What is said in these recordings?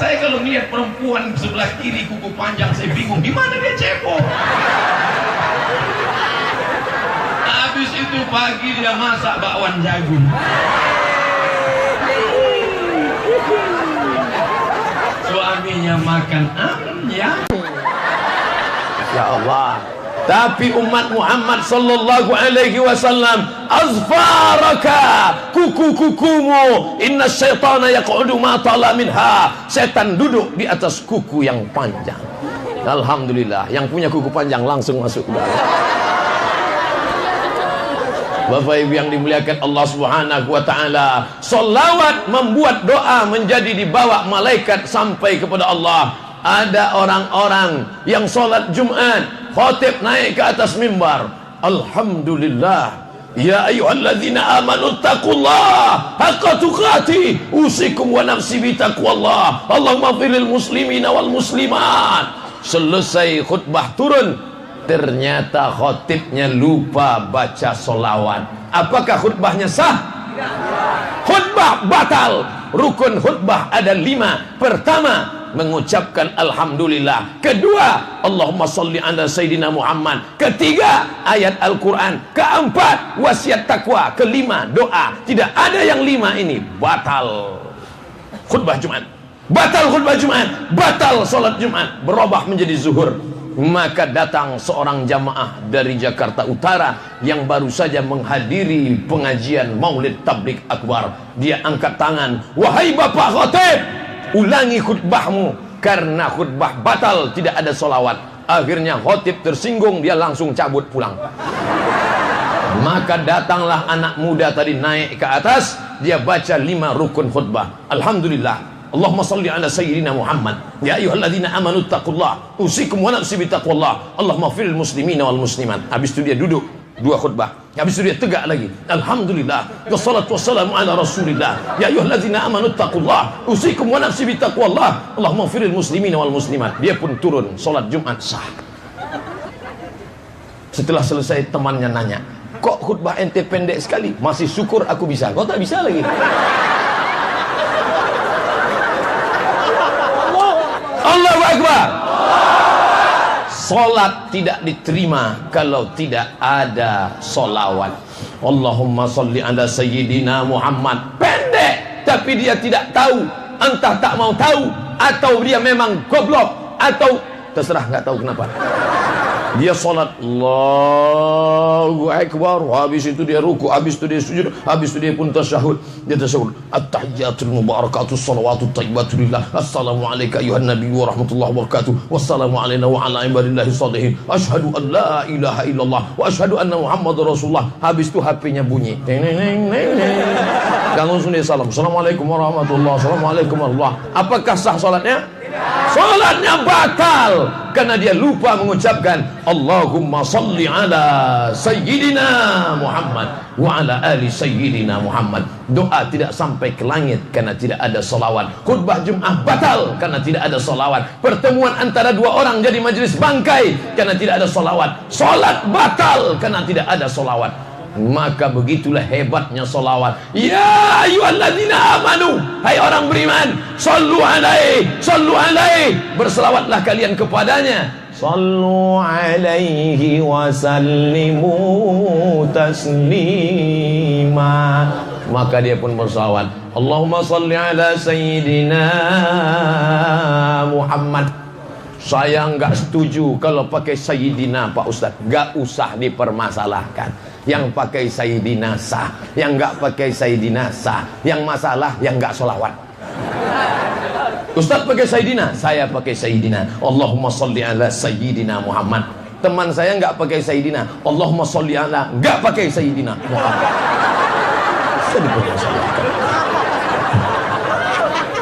saya kalau lihat perempuan sebelah kiri kuku panjang, saya bingung di mana dia cebok. Habis itu pagi dia masak bakwan jagung. Suaminya makan ya. Ya Allah. Tapi umat Muhammad sallallahu alaihi wasallam, azfaraka, kuku-kukumu, inna syaitana yaq'udu ma tala minha, setan duduk di atas kuku yang panjang. Alhamdulillah, yang punya kuku panjang langsung masuk ke dalam. Bapak Ibu yang dimuliakan Allah Subhanahu wa taala, sholawat membuat doa menjadi dibawa malaikat sampai kepada Allah. Ada orang-orang yang sholat Jumat, khatib naik ke atas mimbar, alhamdulillah, ya ayyuhalladzina amanu taqullaha haqqa tuqatih, usikum wa nafsi bi taqwallah, Allahumma firil muslimina wal muslimat. Selesai khutbah turun, ternyata khatibnya lupa baca sholawat. Apakah khutbahnya sah? Khutbah batal. Rukun khutbah ada 5. Pertama, mengucapkan alhamdulillah. Kedua, Allahumma sholli ala sayyidina Muhammad. Ketiga, ayat Al-Quran. Keempat, wasiat takwa. Kelima, doa. Tidak ada yang 5 ini. Batal khutbah Jumat, batal khutbah Jumat, batal sholat Jumat, berubah menjadi zuhur. Maka datang seorang jamaah dari Jakarta Utara yang baru saja menghadiri pengajian Maulid Tabligh Akbar. Dia angkat tangan, wahai Bapak Khatib, ulangi khutbahmu, karena khutbah batal, tidak ada solawat. Akhirnya khatib tersinggung, dia langsung cabut pulang. Maka datanglah anak muda tadi naik ke atas, dia baca 5 rukun khutbah. Alhamdulillah, Allahumma salli ala sayyidina Muhammad, ya ayyuhalladzina amanu taqullaha, usikum wa nafsi bi taqwallah, Allahumma firil muslimina wal muslimat. Habis itu dia duduk 2 khutbah. Habis itu dia tegak lagi, alhamdulillah, wassalatu wassalamu ala rasulillah, ya ayyuhalladzina amanu taqullaha, usikum wa nafsi bi taqwallah, Allahumma firil muslimina wal muslimat. Dia pun turun, salat Jumat sah. Setelah selesai, temannya nanya, kok khutbah ente pendek sekali? Masih syukur aku bisa, kau tak bisa lagi. Allahu Akbar. Salat tidak diterima kalau tidak ada solawat. Allahumma salli ala sayyidina Muhammad. Pendek, tapi dia tidak tahu, entah tak mau tahu, atau dia memang goblok, atau terserah, nggak tahu kenapa. Dia salat Allahu Akbar, habis itu dia ruku, habis itu dia sujud, habis itu dia pun tasyahud. Dia tasyahud, at-tahiyyatul mubarakatus salawatut thayyibatu lillah, assalamu alayka ayuhan nabiyyu wa rahmatullahi wa barakatuh, wassalamu alayna wa ala ibadillahi shalihin, asyhadu an la ilaha illallah wa asyhadu anna muhammadar rasulullah. Habis itu HP-nya bunyi, neng neng neng neng, langsung dia salam, assalamualaikum warahmatullahi, assalamualaikum warahmatullahi. Apakah sah salatnya? Salatnya batal karena dia lupa mengucapkan Allahumma salli ala sayyidina Muhammad wa ala ali sayyidina Muhammad. Doa tidak sampai ke langit karena tidak ada salawat. Khutbah Jum'ah batal karena tidak ada salawat. Pertemuan antara 2 orang jadi majelis bangkai karena tidak ada salawat. Salat batal karena tidak ada salawat. Maka begitulah hebatnya solawat. Ya ayyuhalladzina amanu, hai orang beriman, sallu alaihi, berselawatlah kalian kepadanya. Sallu alaihi wa sallimu taslima. Maka dia pun berselawat, Allahumma salli ala sayyidina Muhammad. Saya nggak setuju kalau pakai sayyidina Pak Ustadz, nggak usah dipermasalahkan. Yang pakai sayyidina sah, yang nggak pakai sayyidina sah. Yang masalah yang nggak sholawat. Ustadz pakai sayyidina, saya pakai sayyidina. Allahumma sholli ala sayyidina Muhammad. Teman saya nggak pakai sayyidina, Allahumma sholli ala, nggak pakai sayyidina Muhammad.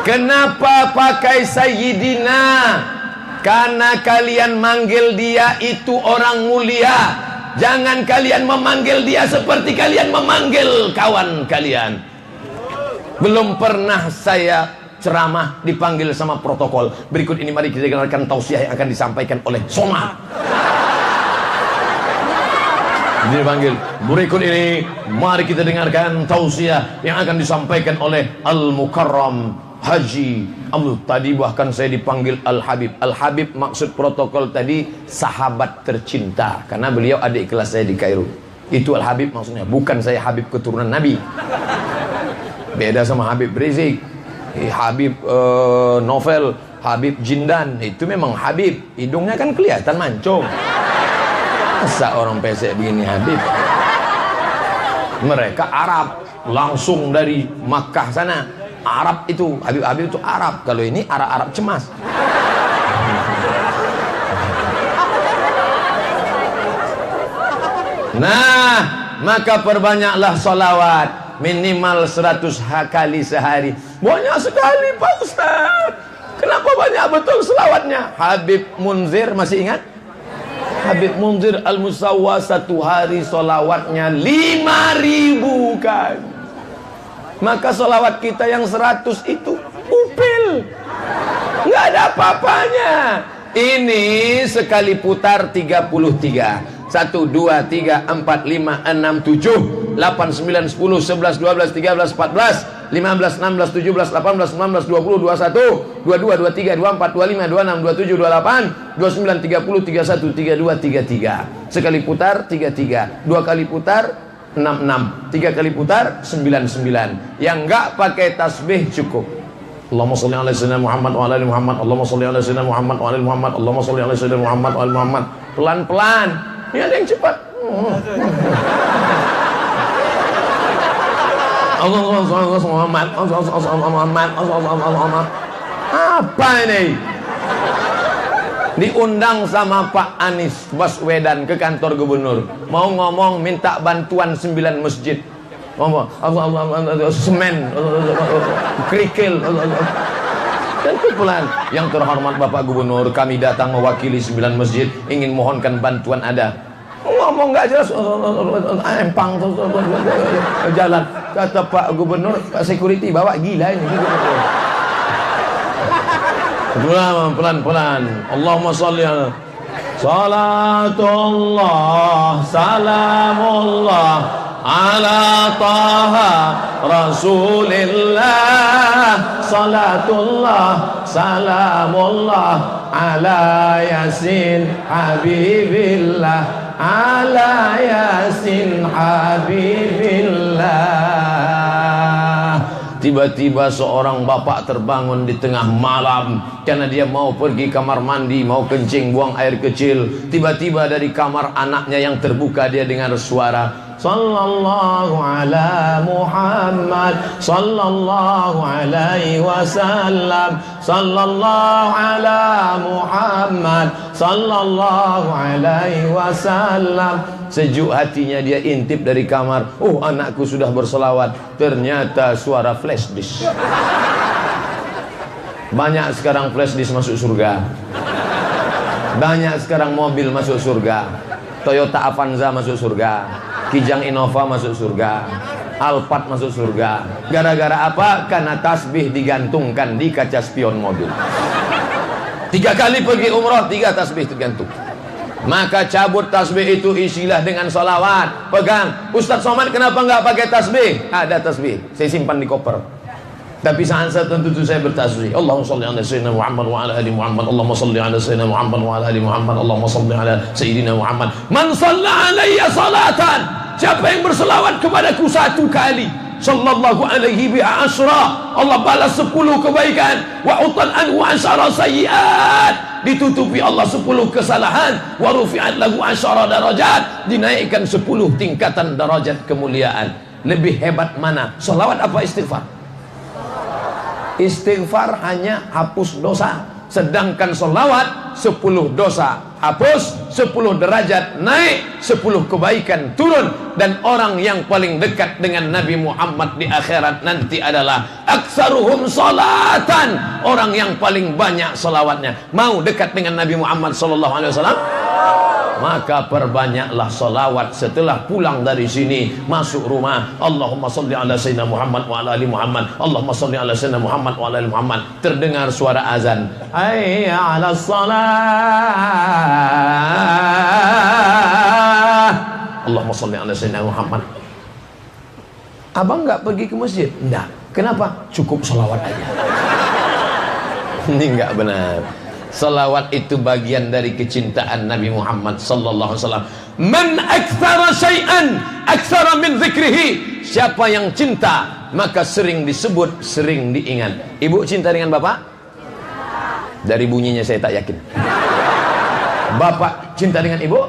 Kenapa pakai sayyidina? Karena kalian manggil dia itu orang mulia. Jangan kalian memanggil dia seperti kalian memanggil kawan kalian. Belum pernah saya ceramah dipanggil sama protokol. Berikut ini mari kita dengarkan tausiah yang akan disampaikan oleh Somad. Dia panggil, berikut ini mari kita dengarkan tausiah yang akan disampaikan oleh Al-Mukarram Haji tadi bahkan saya dipanggil Al-Habib. Al-Habib maksud protokol tadi sahabat tercinta, karena beliau adik kelas saya di Kairo. Itu Al-Habib maksudnya, bukan saya Habib keturunan Nabi. Beda sama Habib Rizik, Habib Novel, Habib Jindan. Itu memang Habib, hidungnya kan kelihatan mancung. Masa orang pesek begini Habib? Mereka Arab, langsung dari Makkah sana. Arab itu, Habib-Habib itu Arab. Kalau ini Arab-Arab cemas. Nah, maka perbanyaklah salawat, minimal 100 kali sehari. Banyak sekali Pak Ustaz. Kenapa banyak betul selawatnya? Habib Munzir, masih ingat? Habib Munzir Al-Musawwa satu hari solawatnya 5.000 kali. Maka solawat kita yang 100 itu upil, nggak ada apa-apanya. Ini sekali putar 33. 1, 2, 3, 4, 5, 6, 7, 8, 9, 10, 11, 12, 13, 14, 15, 16, 17, 18, 19, 20, 21, 22, 23, 24, 25, 26, 27, 28, 29, 30, 31, 32, 33. Sekali putar 33, 2 kali putar 66, 3 kali putar 99. Yang enggak pakai tasbih cukup. Allahumma sholli ala sayyidina Muhammad wa ala ali Muhammad. Allahumma sholli ala sayyidina Muhammad wa ala ali Muhammad. Allahumma sholli ala sayyidina Muhammad wa ala ali Muhammad. Pelan-pelan. Ini ada yang cepat. Apa ini? Diundang sama Pak Anies Baswedan ke kantor gubernur, mau ngomong minta bantuan 9 masjid, ngomong semen, kerikil, dan pukulan. Yang terhormat Bapak Gubernur, kami datang mewakili 9 masjid, ingin mohonkan bantuan ada. Ngomong nggak jelas, empang jalan. Kata Pak Gubernur, Pak Security bawa gila ini. Pelan-pelan. Allahumma sholli ala salatullah salamullah ala taha rasulillah, salatullah salamullah ala yasin habibillah, ala yasin habibillah. Tiba-tiba seorang bapak terbangun di tengah malam karena dia mau pergi kamar mandi, mau kencing, buang air kecil. Tiba-tiba dari kamar anaknya yang terbuka dia dengar suara, sallallahu ala Muhammad, sallallahu alaihi wasallam, sallallahu ala Muhammad, sallallahu alaihi wasallam. Sejuk hatinya dia intip dari kamar, oh anakku sudah berselawat. Ternyata suara flash disk. Banyak sekarang flash disk masuk surga. Banyak sekarang mobil masuk surga. Toyota Avanza masuk surga, Kijang Innova masuk surga, Alphard masuk surga. Gara-gara apa? Karena tasbih digantungkan di kaca spion mobil. 3 kali pergi umroh, 3 tasbih tergantung. Maka cabut tasbih itu, isilah dengan salawat. Pegang, Ustaz Somad kenapa nggak pakai tasbih? Ada tasbih, saya simpan di koper. Tapi saat tertentu saya bertasbih. Allahumma sholli ala sayyidina Muhammad wa ala ali Muhammad. Allahumma sholli ala sayyidina Muhammad wa ala ali Muhammad. Allahumma sholli ala sayyidina Muhammad. Man shalla alayya salatan, siapa yang berselawat kepadaku 1 kali, sallallahu alaihi biha asra, Allah balas 10 kebaikan. Wa utan anhu asyara sayyiat, ditutupi Allah 10 kesalahan. Wa rufi'at lahu asyara darajat, dinaikkan 10 tingkatan darajat kemuliaan. Lebih hebat mana? Salawat apa istighfar? Istighfar hanya hapus dosa, sedangkan salawat 10 dosa hapus, 10 derajat naik, 10 kebaikan turun. Dan orang yang paling dekat dengan Nabi Muhammad di akhirat nanti adalah aksaruhum salatan, orang yang paling banyak salawatnya. Mau dekat dengan Nabi Muhammad sallallahu alaihi wasallam? Maka perbanyaklah salawat. Setelah pulang dari sini, masuk rumah, Allahumma sholli ala sayyidina Muhammad wa ala ali Muhammad. Allahumma sholli ala sayyidina Muhammad wa ala ali Muhammad. Terdengar suara azan, hayya ala salat, Allahumma sholli ala sayyidina Muhammad. Abang nggak pergi ke masjid? Enggak. Kenapa? Cukup salawat aja. Ini enggak benar. Salawat itu bagian dari kecintaan Nabi Muhammad sallallahu alaihi wasallam. Man aktsara syai'an aktsara min dzikrihi. Siapa yang cinta maka sering disebut, sering diingat. Ibu cinta dengan bapak? Dari bunyinya saya tak yakin. Bapak cinta dengan ibu?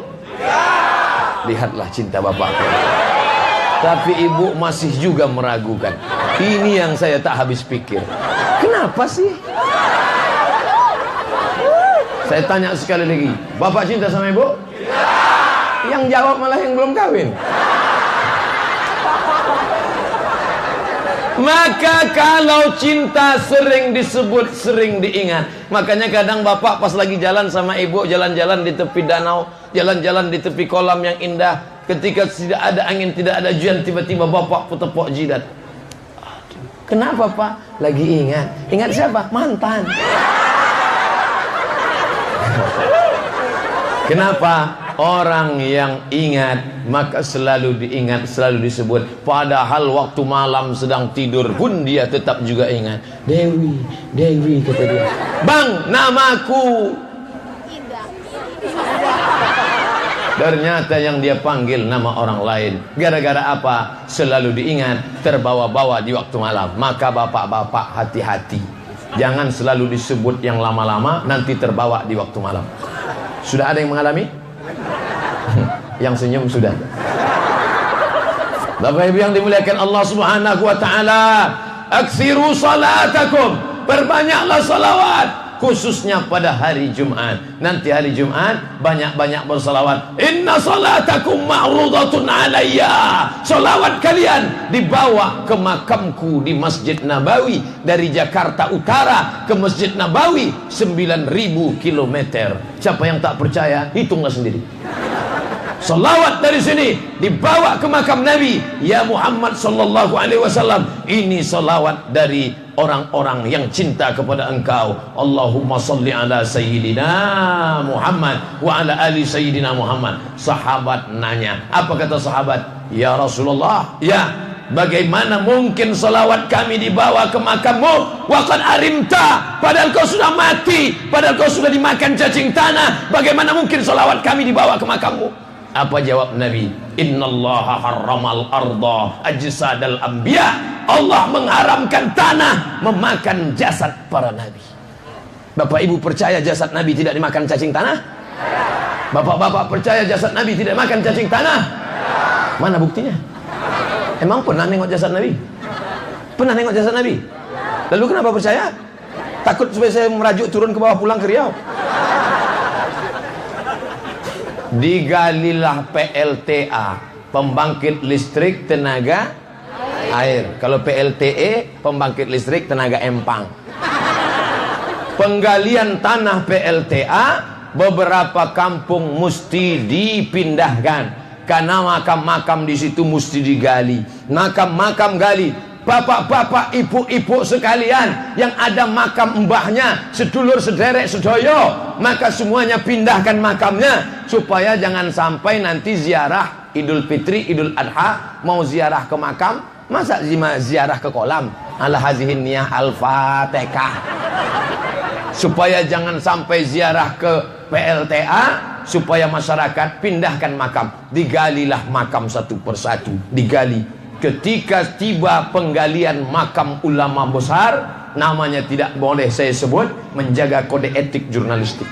Lihatlah cinta bapak. Tapi ibu masih juga meragukan. Ini yang saya tak habis pikir. Kenapa sih? Saya tanya sekali lagi, bapak cinta sama ibu? Yang jawab malah yang belum kawin. Maka kalau cinta sering disebut, sering diingat. Makanya kadang bapak pas lagi jalan sama ibu, jalan-jalan di tepi danau, jalan-jalan di tepi kolam yang indah, ketika tidak ada angin, tidak ada hujan, tiba-tiba bapak tepuk jidat. Kenapa pak? Lagi ingat. Ingat siapa? Mantan. Kenapa? Orang yang ingat maka selalu diingat, selalu disebut. Padahal waktu malam sedang tidur pun dia tetap juga ingat. Dewi, Dewi kata dia. Bang, namaku. Ternyata yang dia panggil nama orang lain. Gara-gara apa? Selalu diingat, terbawa-bawa di waktu malam. Maka bapak-bapak hati-hati. Jangan selalu disebut yang lama-lama, nanti terbawa di waktu malam. Sudah ada yang mengalami? Yang senyum sudah. Bapak Ibu yang dimuliakan Allah Subhanahu wa taala, aksiru salatakum, perbanyaklah salawat, khususnya pada hari Jumat. Nanti hari Jumat banyak-banyak bersalawat. Inna salatakum ma'rudatun alayya. Salawat kalian dibawa ke makamku di Masjid Nabawi. Dari Jakarta Utara ke Masjid Nabawi 9.000 kilometer. Siapa yang tak percaya, hitunglah sendiri. Salawat dari sini dibawa ke makam Nabi. Ya Muhammad sallallahu alaihi wasallam, ini salawat dari orang-orang yang cinta kepada engkau. Allahumma salli ala sayyidina Muhammad wa ala ali sayyidina Muhammad. Sahabat nanya, apa kata sahabat? Ya Rasulullah, ya, bagaimana mungkin salawat kami dibawa ke makammu? Waqad arimta, padahal kau sudah mati, padahal kau sudah dimakan cacing tanah. Bagaimana mungkin salawat kami dibawa ke makammu? Apa jawab Nabi? Innallaha harramal arda ajsadal anbiya. Allah mengharamkan tanah memakan jasad para nabi. Bapak Ibu percaya jasad Nabi tidak dimakan cacing tanah? Bapak-bapak percaya jasad Nabi tidak makan cacing tanah? Mana buktinya? Emang pernah nengok jasad Nabi? Pernah nengok jasad Nabi? Lalu kenapa percaya? Takut supaya saya merajuk turun ke bawah pulang ke Riau? Digalilah PLTA, pembangkit listrik tenaga air. Kalau PLTE, pembangkit listrik tenaga empang. Penggalian tanah PLTA, beberapa kampung mesti dipindahkan karena makam-makam di situ mesti digali. Makam-makam gali. Bapak-bapak, ibu-ibu sekalian yang ada makam mbahnya, sedulur sederek sedoyo, maka semuanya pindahkan makamnya supaya jangan sampai nanti ziarah Idul Fitri, Idul Adha mau ziarah ke makam, masa ziarah ke kolam. Ala hazihin niyah al-fatihah. Supaya jangan sampai ziarah ke PLTA, supaya masyarakat pindahkan makam. Digalilah makam satu persatu, digali. Ketika tiba penggalian makam ulama besar, namanya tidak boleh saya sebut, menjaga kode etik jurnalistik.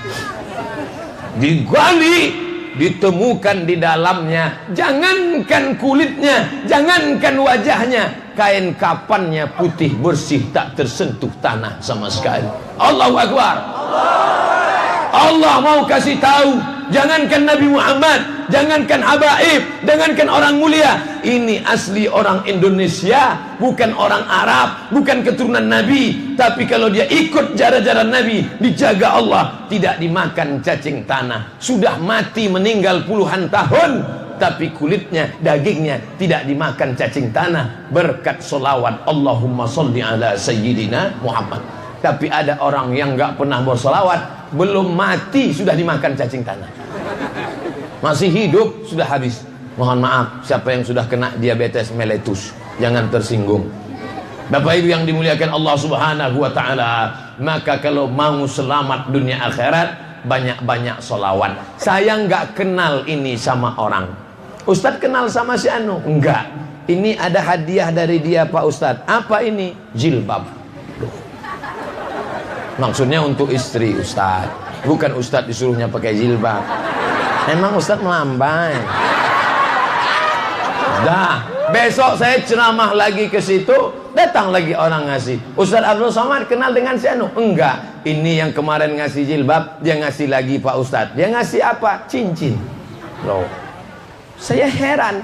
Digali, ditemukan di dalamnya, jangankan kulitnya, jangankan wajahnya, kain kafannya putih bersih, tak tersentuh tanah sama sekali. Allahu Akbar. Allah mau kasih tahu, jangankan Nabi Muhammad, jangankan habaib, jangankan orang mulia, ini asli orang Indonesia, bukan orang Arab, bukan keturunan Nabi. Tapi kalau dia ikut jalan-jalan Nabi, dijaga Allah, tidak dimakan cacing tanah. Sudah mati meninggal puluhan tahun, tapi kulitnya, dagingnya tidak dimakan cacing tanah berkat solawat Allahumma salli ala sayyidina Muhammad. Tapi ada orang yang gak pernah bersolawat, belum mati sudah dimakan cacing tanah, masih hidup sudah habis. Mohon maaf siapa yang sudah kena diabetes mellitus, jangan tersinggung. Bapak Ibu yang dimuliakan Allah Subhanahu wa taala, maka kalau mau selamat dunia akhirat, banyak-banyak sholawat. Saya nggak kenal ini sama orang. Ustadz kenal sama si Anu? Enggak. Ini ada hadiah dari dia Pak Ustadz. Apa ini? Jilbab. Maksudnya untuk istri Ustadz. Bukan Ustadz disuruhnya pakai jilbab. Emang Ustadz melambai. Dah, besok saya ceramah lagi ke situ, datang lagi orang ngasih. Ustadz Abdul Somad kenal dengan si Anu? Enggak. Ini yang kemarin ngasih jilbab, dia ngasih lagi Pak Ustadz. Dia ngasih apa? Cincin. Loh. Saya heran.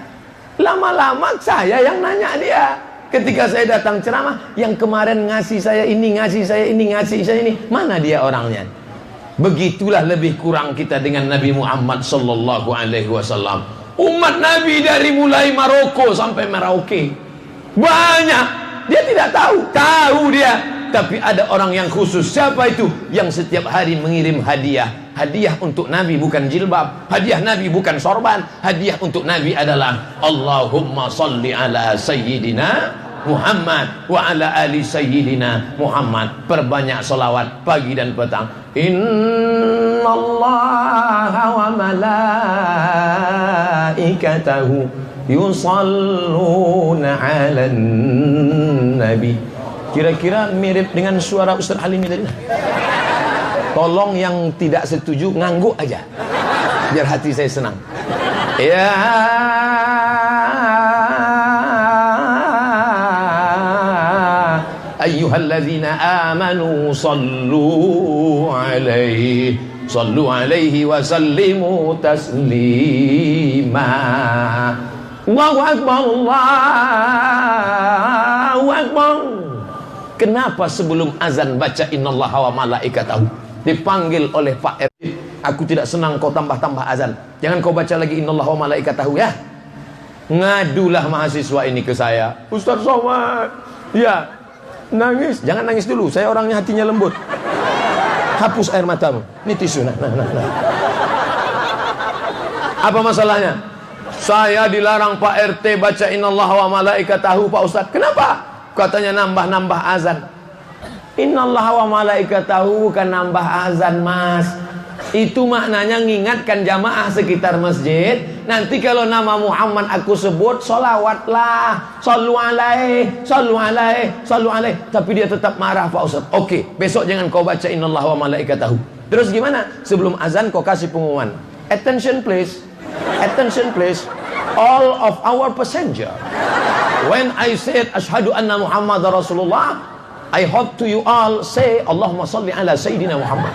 Lama-lama saya yang nanya dia. Ketika saya datang ceramah, yang kemarin ngasih saya ini, ngasih saya ini, ngasih saya ini, mana dia orangnya? Begitulah lebih kurang kita dengan Nabi Muhammad sallallahu alaihi wasallam. Umat Nabi dari mulai Maroko sampai Merauke banyak, dia tidak tahu dia, tapi ada orang yang khusus. Siapa itu? Yang setiap hari mengirim hadiah. Hadiah untuk Nabi bukan jilbab, hadiah Nabi bukan sorban, hadiah untuk Nabi adalah Allahumma salli ala Sayyidina Muhammad wa ala ali Sayyidina Muhammad. Perbanyak salawat pagi dan petang. Innallaha wa malaikatahu yusalluna ala nabi. Kira-kira mirip dengan suara Ustaz Halim tadi. Tolong yang tidak setuju ngangguk aja, biar hati saya senang. Ya ayyuhalladzina amanu sallu alaihi wa sallimu taslima. Allahu akbar, Allahu akbar. Kenapa sebelum azan baca innallaha wa malaikatahu? Dipanggil oleh Pak RT, aku tidak senang kau tambah-tambah azan. Jangan kau baca lagi innallaha wa malaikatahu ya. Ngadulah mahasiswa ini ke saya. Ustaz Somad, ya, nangis. Jangan nangis dulu, saya orangnya hatinya lembut. Hapus air matamu. Ini tisu. Nah. Apa masalahnya? Saya dilarang Pak RT baca innallaha wa malaikatahu Pak Ustaz. Kenapa? Katanya nambah-nambah azan. Innallaha wa malaikatahu bukan nambah azan, Mas. Itu maknanya ngingatkan jamaah sekitar masjid. Nanti kalau nama Muhammad aku sebut, sholawatlah, sallu alaih, sallu alaih, sallu alaih. Tapi dia tetap marah Pak Ustaz. Oke, besok jangan kau baca innallaha wa malaikatahu. Terus gimana? Sebelum azan kau kasih pengumuman. Attention please. Attention please. All of our passenger. When I said asyhadu anna Muhammad Rasulullah, I hope to you all say Allahumma salli ala Sayyidina Muhammad.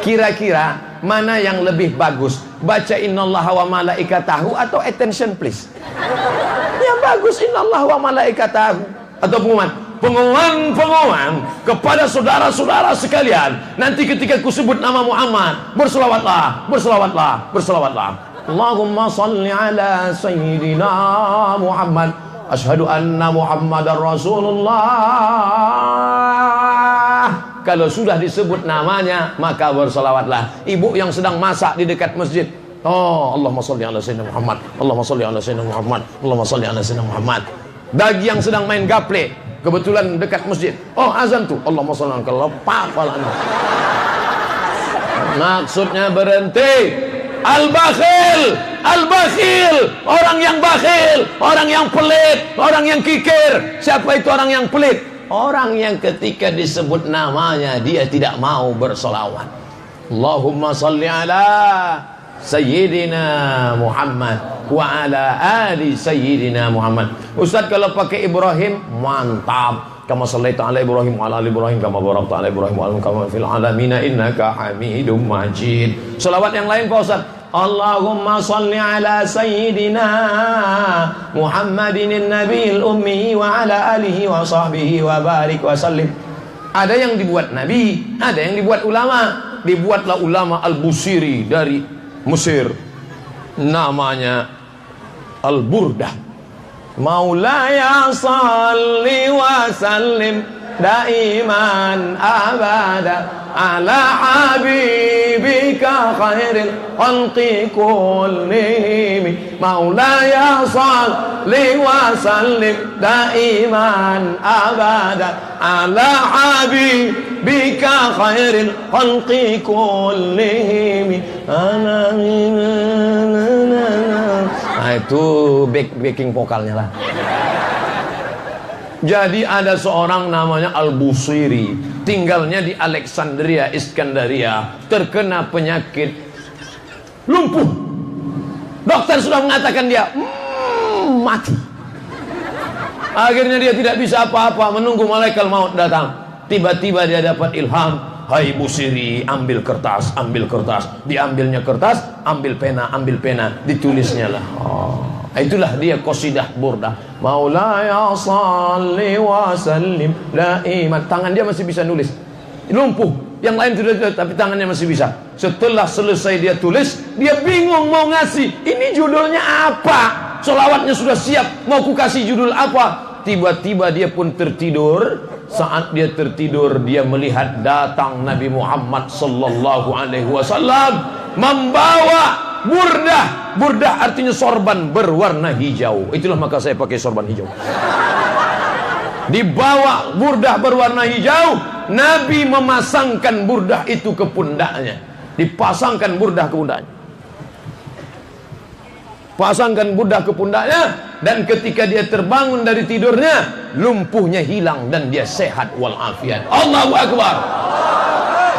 Kira-kira mana yang lebih bagus? Baca innallaha wa malaikatahu atau attention please? Ya bagus innallaha wa malaikatahu. Atau pengumuman kepada saudara-saudara sekalian. Nanti ketika ku sebut nama Muhammad, berselawatlah, berselawatlah, berselawatlah. Allahumma salli ala Sayyidina Muhammad. Asyhadu anna Muhammadar Rasulullah. Kalau sudah disebut namanya, maka berselawatlah. Ibu yang sedang masak di dekat masjid, oh, Allahumma sholli ala sayyidina Muhammad, Allahumma sholli ala sayyidina Muhammad, Allahumma sholli ala sayyidina Muhammad. Bagi yang sedang main gaple, kebetulan dekat masjid, oh azan tuh, Allahumma sholli ala sayyidina. Maksudnya berhenti. Al-bakhil, al-bakhil, orang yang bakhil, orang yang pelit, orang yang kikir. Siapa itu orang yang pelit? Orang yang ketika disebut namanya dia tidak mau bersolawat. Allahumma salli ala Sayyidina Muhammad wa ala ali Sayyidina Muhammad. Ustaz kalau pakai Ibrahim mantap. Kama sallaita ala Ibrahim wa ala ali Ibrahim kama barakta ala Ibrahim wa ala kama fil alamin innaka Hamidum Majid. Selawat yang lain Pak Ustaz. Allahumma salli ala Sayyidina Muhammadin nabiyil ummi wa ala alihi wa sahbihi wa barik wa sallim. Ada yang dibuat Nabi, ada yang dibuat ulama. Dibuatlah ulama Al-Busiri dari Mesir. Namanya Al-Burdah. Maulaya salli wa sallim daiman abada ala habib bika khairil khalqi kullihim maulaya salli wa sallim daiman abada ala habibika khairil khalqi kullihim. Nah itu backing vokalnya lah. Jadi ada seorang namanya Al-Busiri, tinggalnya di Alexandria, Iskandaria, terkena penyakit lumpuh. Dokter sudah mengatakan dia mati. Akhirnya dia tidak bisa apa-apa, menunggu malaikat maut datang. Tiba-tiba dia dapat ilham, hai Busiri, ambil kertas, diambilnya kertas, ambil pena, ditulisnya lah. Itulah dia qasidah burdah. Maulaya salli wa sallim daiman. Tangan dia masih bisa nulis. Lumpuh, yang lain sudah, tapi tangannya masih bisa. Setelah selesai dia tulis, dia bingung mau ngasih. Ini judulnya apa? Selawatnya sudah siap, mau ku kasih judul apa? Tiba-tiba dia pun tertidur. Saat dia tertidur, dia melihat datang Nabi Muhammad sallallahu alaihi wasallam membawa burdah. Burdah artinya sorban berwarna hijau. Itulah maka saya pakai sorban hijau. Dibawa burdah berwarna hijau, Nabi memasangkan burdah itu ke pundaknya. Dipasangkan burdah ke pundaknya. Pasangkan burdah ke pundaknya, dan ketika dia terbangun dari tidurnya, lumpuhnya hilang dan dia sehat walafiat. Allahu Akbar.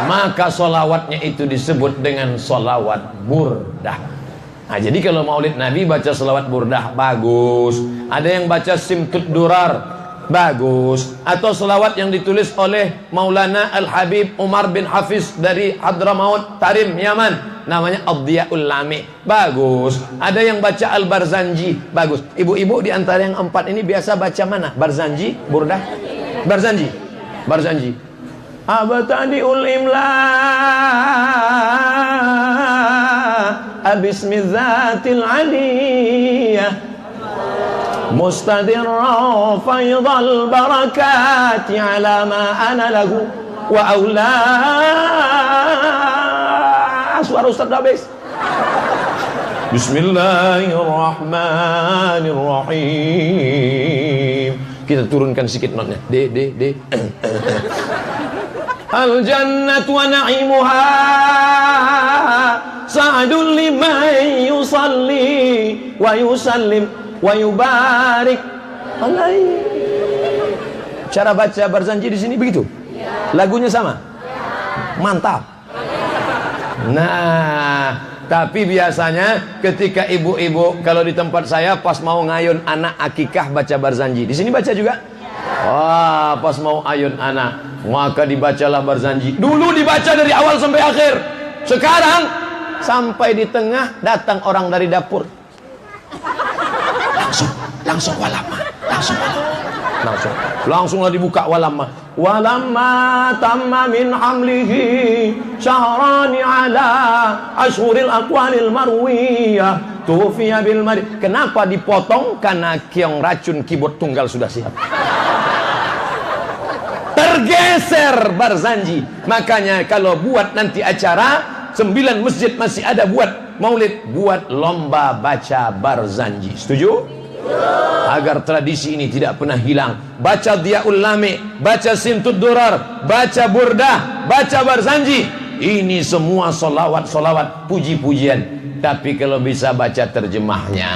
Maka solawatnya itu disebut dengan solawat burdah. Nah, jadi kalau maulid Nabi baca selawat burdah bagus. Ada yang baca simtud durar bagus. Atau selawat yang ditulis oleh Maulana Al-Habib Umar bin Hafiz dari Hadramaut Tarim Yaman, namanya Ad-Diyaul Lami, bagus. Ada yang baca Al-Barzanji, bagus. Ibu-ibu di antara yang 4 ini biasa baca mana? Barzanji, burdah? Barzanji. Abtadi'ul imla bismillatil aliyah mustadirra faydal barakati ala ma ana lahu wa aula. Suara Ustaz habis. Bismillahirrahmanirrahim. Kita turunkan sedikit notnya. D. Al jannatu wa na'imuha sa'adun liman yusalli wa yusallim wa yubarik alaihi. Cara baca Barzanji di sini begitu? Lagunya sama? Mantap. Nah, tapi biasanya ketika ibu-ibu kalau di tempat saya pas mau ngayun anak akikah baca Barzanji. Di sini baca juga? Wah, pas mau ayun anak maka dibacalah Barzanji. Dulu dibaca dari awal sampai akhir. Sekarang sampai di tengah datang orang dari dapur. Langsung walamma. Langsunglah dibuka walamma. Walamma tamma min hamlihi syahrani ala ashuril aqwalil marwiyah tufiya bil mari. Kenapa dipotong? Karena kiong racun keyboard tunggal sudah siap. Tergeser Barzanji. Makanya kalau buat nanti acara 9 masjid masih ada buat maulid, buat lomba baca Barzanji. Setuju? Agar tradisi ini tidak pernah hilang. Baca Diyaul Lami, baca Simtud Durar, baca Burdah, baca Barzanji. Ini semua solawat puji-pujian. Tapi kalau bisa baca terjemahnya.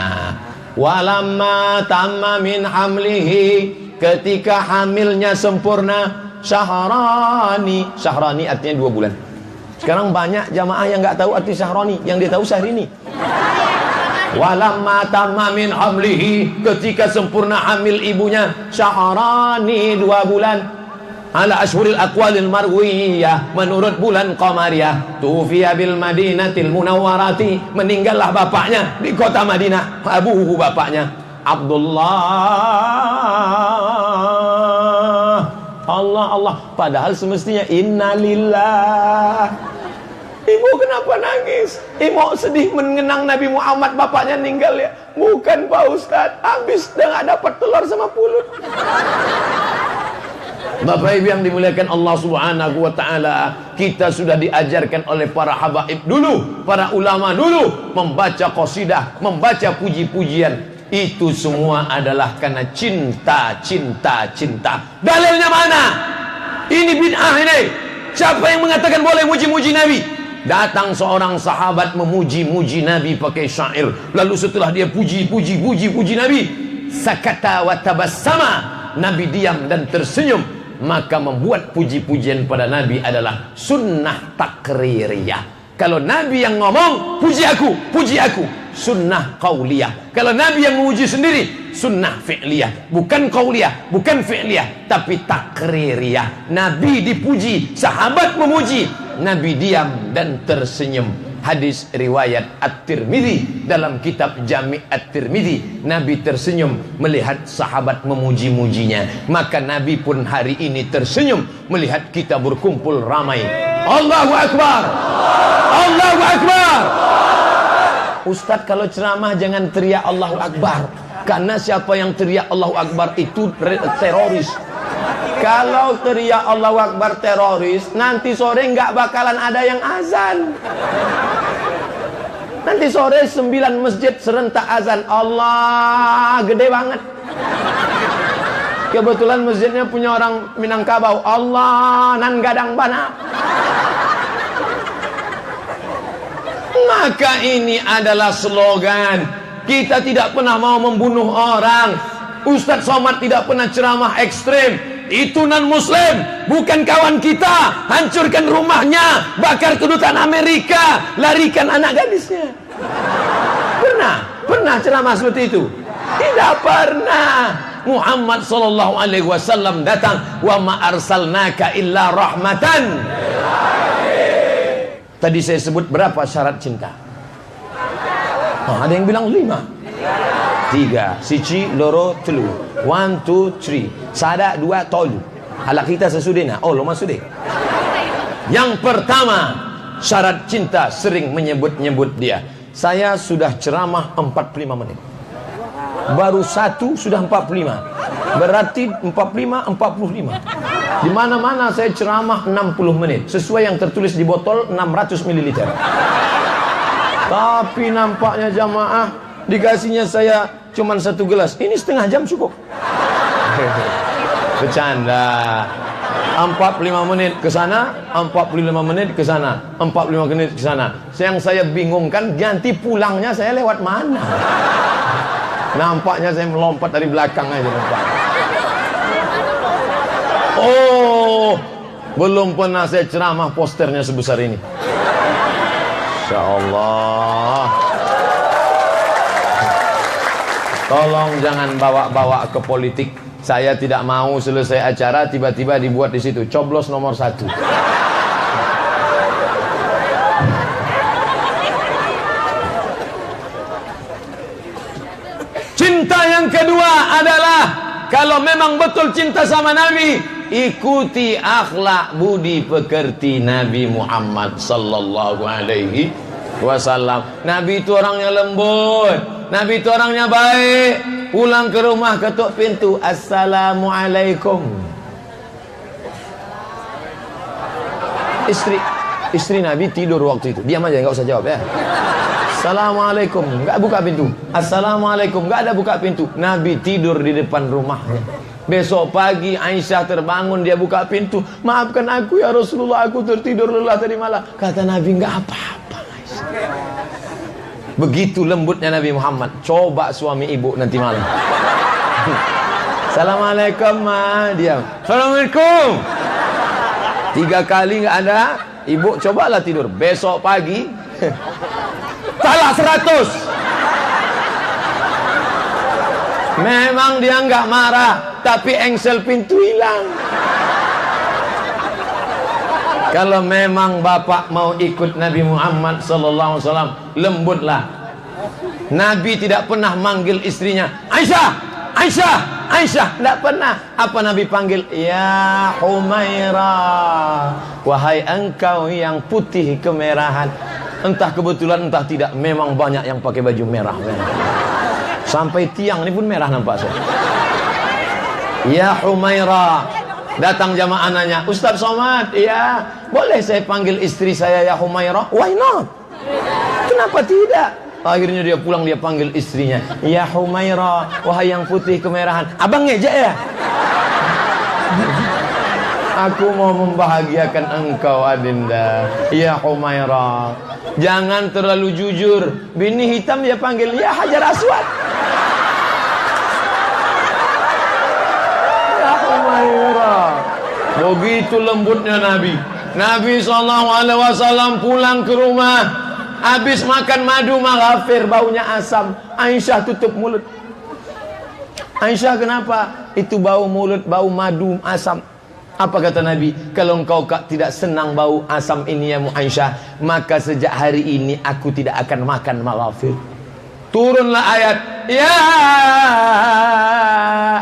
Walamma tamma min hamlihi, ketika hamilnya sempurna, syahrani artinya 2 bulan. Sekarang banyak jamaah yang nggak tahu arti syahrani, yang dia tahu syahrini. Walamma tamma min hamlihi, ketika sempurna hamil ibunya, syahrani 2 bulan, ala ashhuril aqwalil marwiyah, menurut bulan qamariyah, tufiya bil madinatil munawwarati, meninggallah bapaknya di kota Madinah. Abuhu bapaknya Allah. Padahal semestinya innalillah. Ibu kenapa nangis? Ibu sedih mengenang Nabi Muhammad, bapaknya meninggal ya. Bukan Pak Ustadz, habis dah gak dapat telur sama pulut. Bapak Ibu yang dimuliakan Allah Subhanahu wa taala, kita sudah diajarkan oleh para habaib dulu, para ulama dulu, membaca qasidah, membaca puji-pujian. Itu semua adalah karena cinta, cinta, cinta. Dalilnya mana? Ini bid'ah ini. Siapa yang mengatakan boleh muji-muji Nabi? Datang seorang sahabat memuji-muji Nabi pakai syair. Lalu setelah dia puji Nabi, sakata wa tabassama, Nabi diam dan tersenyum. Maka membuat puji-pujian pada Nabi adalah sunnah takririyah. Kalau Nabi yang ngomong, puji aku, sunnah qauliyah. Kalau Nabi yang memuji sendiri, sunnah fi'liyah. Bukan qauliyah, bukan fi'liyah, tapi takririyah. Nabi dipuji, sahabat memuji, Nabi diam dan tersenyum. Hadis riwayat At-Tirmidzi, dalam kitab Jami' At-Tirmidzi, Nabi tersenyum melihat sahabat memuji-mujinya. Maka Nabi pun hari ini tersenyum melihat kita berkumpul ramai. Allahu Akbar, Allahu Akbar. Ustadz, kalau ceramah jangan teriak Allahu Akbar, karena siapa yang teriak Allahu Akbar itu teroris. Kalau teriak Allahu Akbar teroris, nanti sore nggak bakalan ada yang azan. Nanti sore 9 masjid serentak azan. Allah, gede banget. Kebetulan masjidnya punya orang Minangkabau. Allah nan gadang bana. Maka ini adalah slogan. Kita tidak pernah mau membunuh orang. Ustadz Somad tidak pernah ceramah ekstrem. Itu non muslim, bukan kawan kita. Hancurkan rumahnya, bakar kedutaan Amerika, larikan anak gadisnya. Pernah ceramah seperti itu? Tidak pernah. Muhammad sallallahu alaihi wasallam datang, wa ma arsalnaka illa rahmatan. Tadi saya sebut berapa syarat cinta? Ada yang bilang 5. 3, siji, loro, telu. 1, 2, 3. Sada, 2, tolu. Ala kita sesudahnya. Oh, lo masudeh. Yang pertama, syarat cinta sering menyebut-nyebut dia. Saya sudah ceramah 45 menit. Baru satu sudah 45. Berarti 45. Di mana-mana saya ceramah 60 menit. Sesuai yang tertulis di botol 600 ml. Tapi nampaknya jamaah dikasihnya saya cuman 1 gelas. Ini setengah jam cukup. Bercanda. 45 menit ke sana, 45 menit ke sana, 45 menit ke sana. Yang saya bingungkan, ganti pulangnya saya lewat mana? Nampaknya saya melompat dari belakang aja nampak. Oh, belum pernah saya ceramah posternya sebesar ini. Insya Allah. Tolong jangan bawa-bawa ke politik. Saya tidak mau selesai acara tiba-tiba dibuat di situ coblos nomor 1. Cinta yang kedua adalah, kalau memang betul cinta sama Nabi, ikuti akhlak budi pekerti Nabi Muhammad sallallahu alaihi wasallam. Nabi itu orangnya lembut, Nabi itu orangnya baik. Pulang ke rumah ketuk pintu, assalamualaikum. Istri Nabi tidur waktu itu. Diam aja, nggak usah jawab ya. Assalamualaikum, nggak buka pintu. Assalamualaikum, nggak ada buka pintu. Nabi tidur di depan rumahnya. Besok pagi Aisyah terbangun, dia buka pintu. Maafkan aku ya Rasulullah, aku tertidur lelah tadi malam. Kata Nabi, nggak apa-apa Aisyah. Begitu lembutnya Nabi Muhammad. Coba suami ibu nanti malam. Assalamualaikum ma, diam. Assalamualaikum. 3 kali nggak ada, ibu cobalah tidur. Besok pagi salah 100. Memang dia nggak marah, tapi engsel pintu hilang. Kalau memang bapak mau ikut Nabi Muhammad sallallahu alaihi wasallam, lembutlah. Nabi tidak pernah manggil istrinya Aisyah, Aisyah, Aisyah, tidak pernah. Apa Nabi panggil? Ya Humairah, wahai engkau yang putih kemerahan. Entah kebetulan entah tidak, memang banyak yang pakai baju merah. Sampai tiang ini pun merah nampak saya. Ya Humairah, Datang jamaah nanya, Ustaz Somad, iya, boleh saya panggil istri saya ya Humairah? Why not? Kenapa tidak? Akhirnya dia pulang, dia panggil istrinya, ya Humairah, wahai yang putih kemerahan. Abang ngejek ya? Aku mau membahagiakan engkau Adinda, ya Humairah. Jangan terlalu jujur. Bini hitam dia panggil, ya Hajar Aswad. Ya Humairah. Begitu lembutnya Nabi. Nabi SAW pulang ke rumah, habis makan madu maghafir, baunya asam. Aisyah tutup mulut. Aisyah, kenapa? Itu bau mulut, bau madu asam. Apa kata Nabi? Kalau engkau tidak senang bau asam ini ya Aisyah, maka sejak hari ini aku tidak akan makan maghafir. Turunlah ayat, ya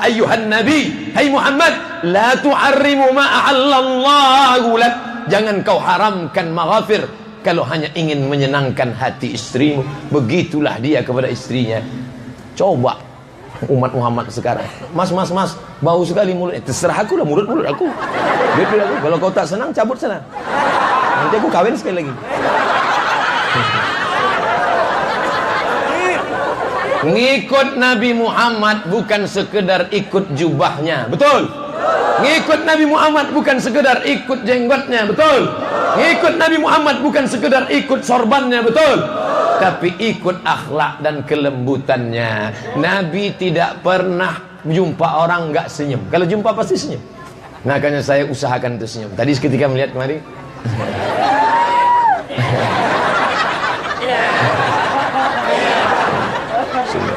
ayuhan nabi, hai Muhammad, la tu'arrimu ma ahallallahu lak. Jangan kau haramkan maghafir kalau hanya ingin menyenangkan hati istrimu. Begitulah dia kepada istrinya. Coba umat Muhammad sekarang, mas, bau sekali mulut. Terserah aku lah, mulut aku. Betul aku. Kalau kau tak senang, cabut sana. Nanti aku kawin sekali lagi. Ngikut Nabi Muhammad bukan sekedar ikut jubahnya, betul? Ngikut Nabi Muhammad bukan sekedar ikut jenggotnya, betul? Ngikut Nabi Muhammad bukan sekedar ikut sorbannya, betul? Tapi ikut akhlak dan kelembutannya. Nabi tidak pernah jumpa orang nggak senyum. Kalau jumpa pasti senyum. Makanya saya usahakan untuk senyum. Tadi ketika melihat kemari,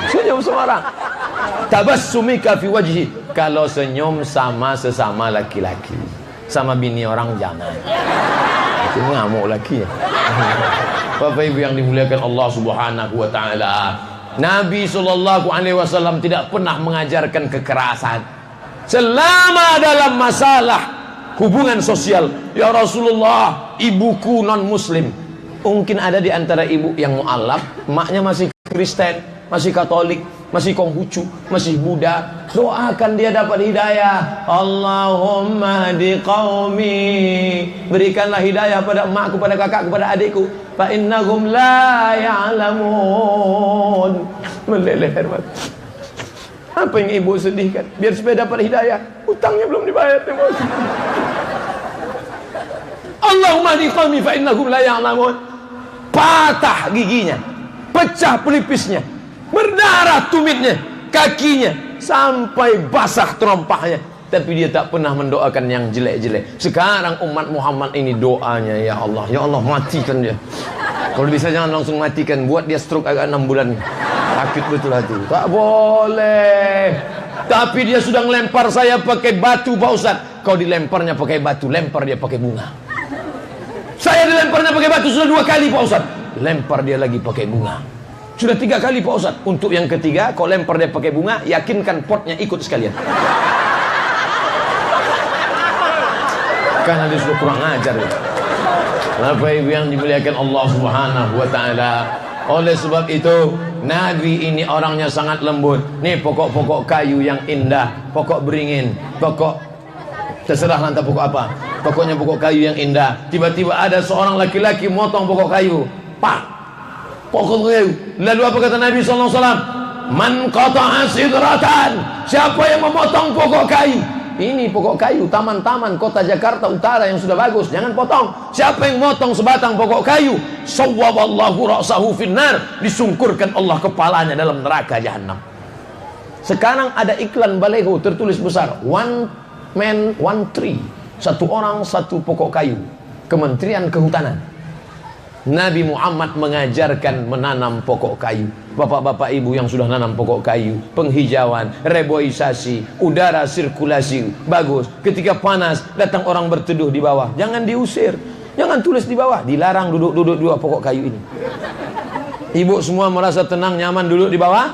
senyum semua orang. Tabassumika fi wajhi. Kalau senyum sama sesama laki-laki, sama bini orang jangan. Itu ngamuk laki ya. Bapak Ibu yang dimuliakan Allah Subhanahu wa taala, Nabi sallallahu alaihi wasallam tidak pernah mengajarkan kekerasan selama dalam masalah hubungan sosial. Ya Rasulullah, ibuku non muslim. Mungkin ada di antara ibu yang mu'alaf, maknya masih Kristen, masih Katolik, masih Konghucu, masih Buddha. Doakan dia dapat hidayah. Allahumma hadi qaumi, berikanlah hidayah pada emakku, pada kakakku, pada adikku. Fa innahum la ya'lamun. Meleleh air mata. Apa yang ibu sedihkan? Biar supaya dapat hidayah. Hutangnya belum dibayar. Allahumma hadi qaumi fa innahum la ya'lamun. Patah giginya, pecah pelipisnya, berdarah tumitnya, kakinya, sampai basah terompahnya. Tapi dia tak pernah mendoakan yang jelek-jelek. Sekarang umat Muhammad ini doanya, ya Allah matikan dia. Kalau bisa jangan langsung matikan, buat dia stroke agak 6 bulan. Sakit betul hati. Tak boleh. Tapi dia sudah melempar saya pakai batu, Pak Ustaz. Kau dilemparnya pakai batu, lempar dia pakai bunga. Saya dilemparnya pakai batu sudah 2 kali, Pak Ustaz. Lempar dia lagi pakai bunga. Sudah 3 kali, Pak Ustaz. Untuk yang ketiga, kau lempar dia pakai bunga, yakinkan potnya ikut sekalian. Karena dia sudah kurang ajar ya. Bapak Ibu yang dimuliakan Allah Subhanahu wa taala, oleh sebab itu Nabi ini orangnya sangat lembut. Nih pokok-pokok kayu yang indah, pokok beringin, pokok terserah nanti pokok apa. Pokoknya pokok kayu yang indah. Tiba-tiba ada seorang laki-laki motong pokok kayu. Pak, pokok kayu. Lalu apa kata Nabi SAW? Man qata'a sidratan. Siapa yang memotong pokok kayu? Ini pokok kayu, taman-taman kota Jakarta Utara yang sudah bagus, jangan potong. Siapa yang motong sebatang pokok kayu, sawwaballahu ra'sahu finnar, disungkurkan Allah kepalanya dalam neraka jahanam. Sekarang ada iklan baleho tertulis besar, one man one tree, 1 orang 1 pokok kayu, Kementerian Kehutanan. Nabi Muhammad mengajarkan menanam pokok kayu. Bapak-bapak ibu yang sudah nanam pokok kayu, penghijauan, reboisasi, udara sirkulasi bagus. Ketika panas, datang orang berteduh di bawah, jangan diusir, jangan tulis di bawah, dilarang duduk-duduk di bawah pokok kayu ini. Ibu semua merasa tenang, nyaman duduk di bawah,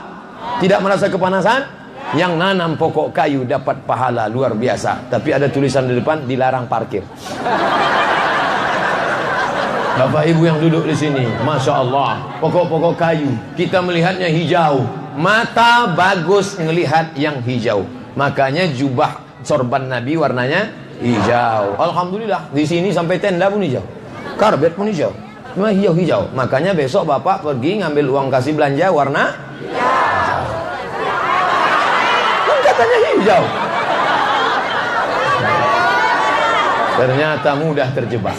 tidak merasa kepanasan. Yang nanam pokok kayu dapat pahala luar biasa. Tapi ada tulisan di depan, dilarang parkir. Bapak ibu yang duduk di sini, masya Allah, pokok-pokok kayu, kita melihatnya hijau, mata bagus melihat yang hijau. Makanya jubah sorban Nabi warnanya hijau. Alhamdulillah, di sini sampai tenda pun hijau, karbet pun hijau, cuma hijau-hijau. Makanya besok bapak pergi ngambil uang kasih belanja warna hijau. Kan katanya hijau. Ternyata mudah terjebak.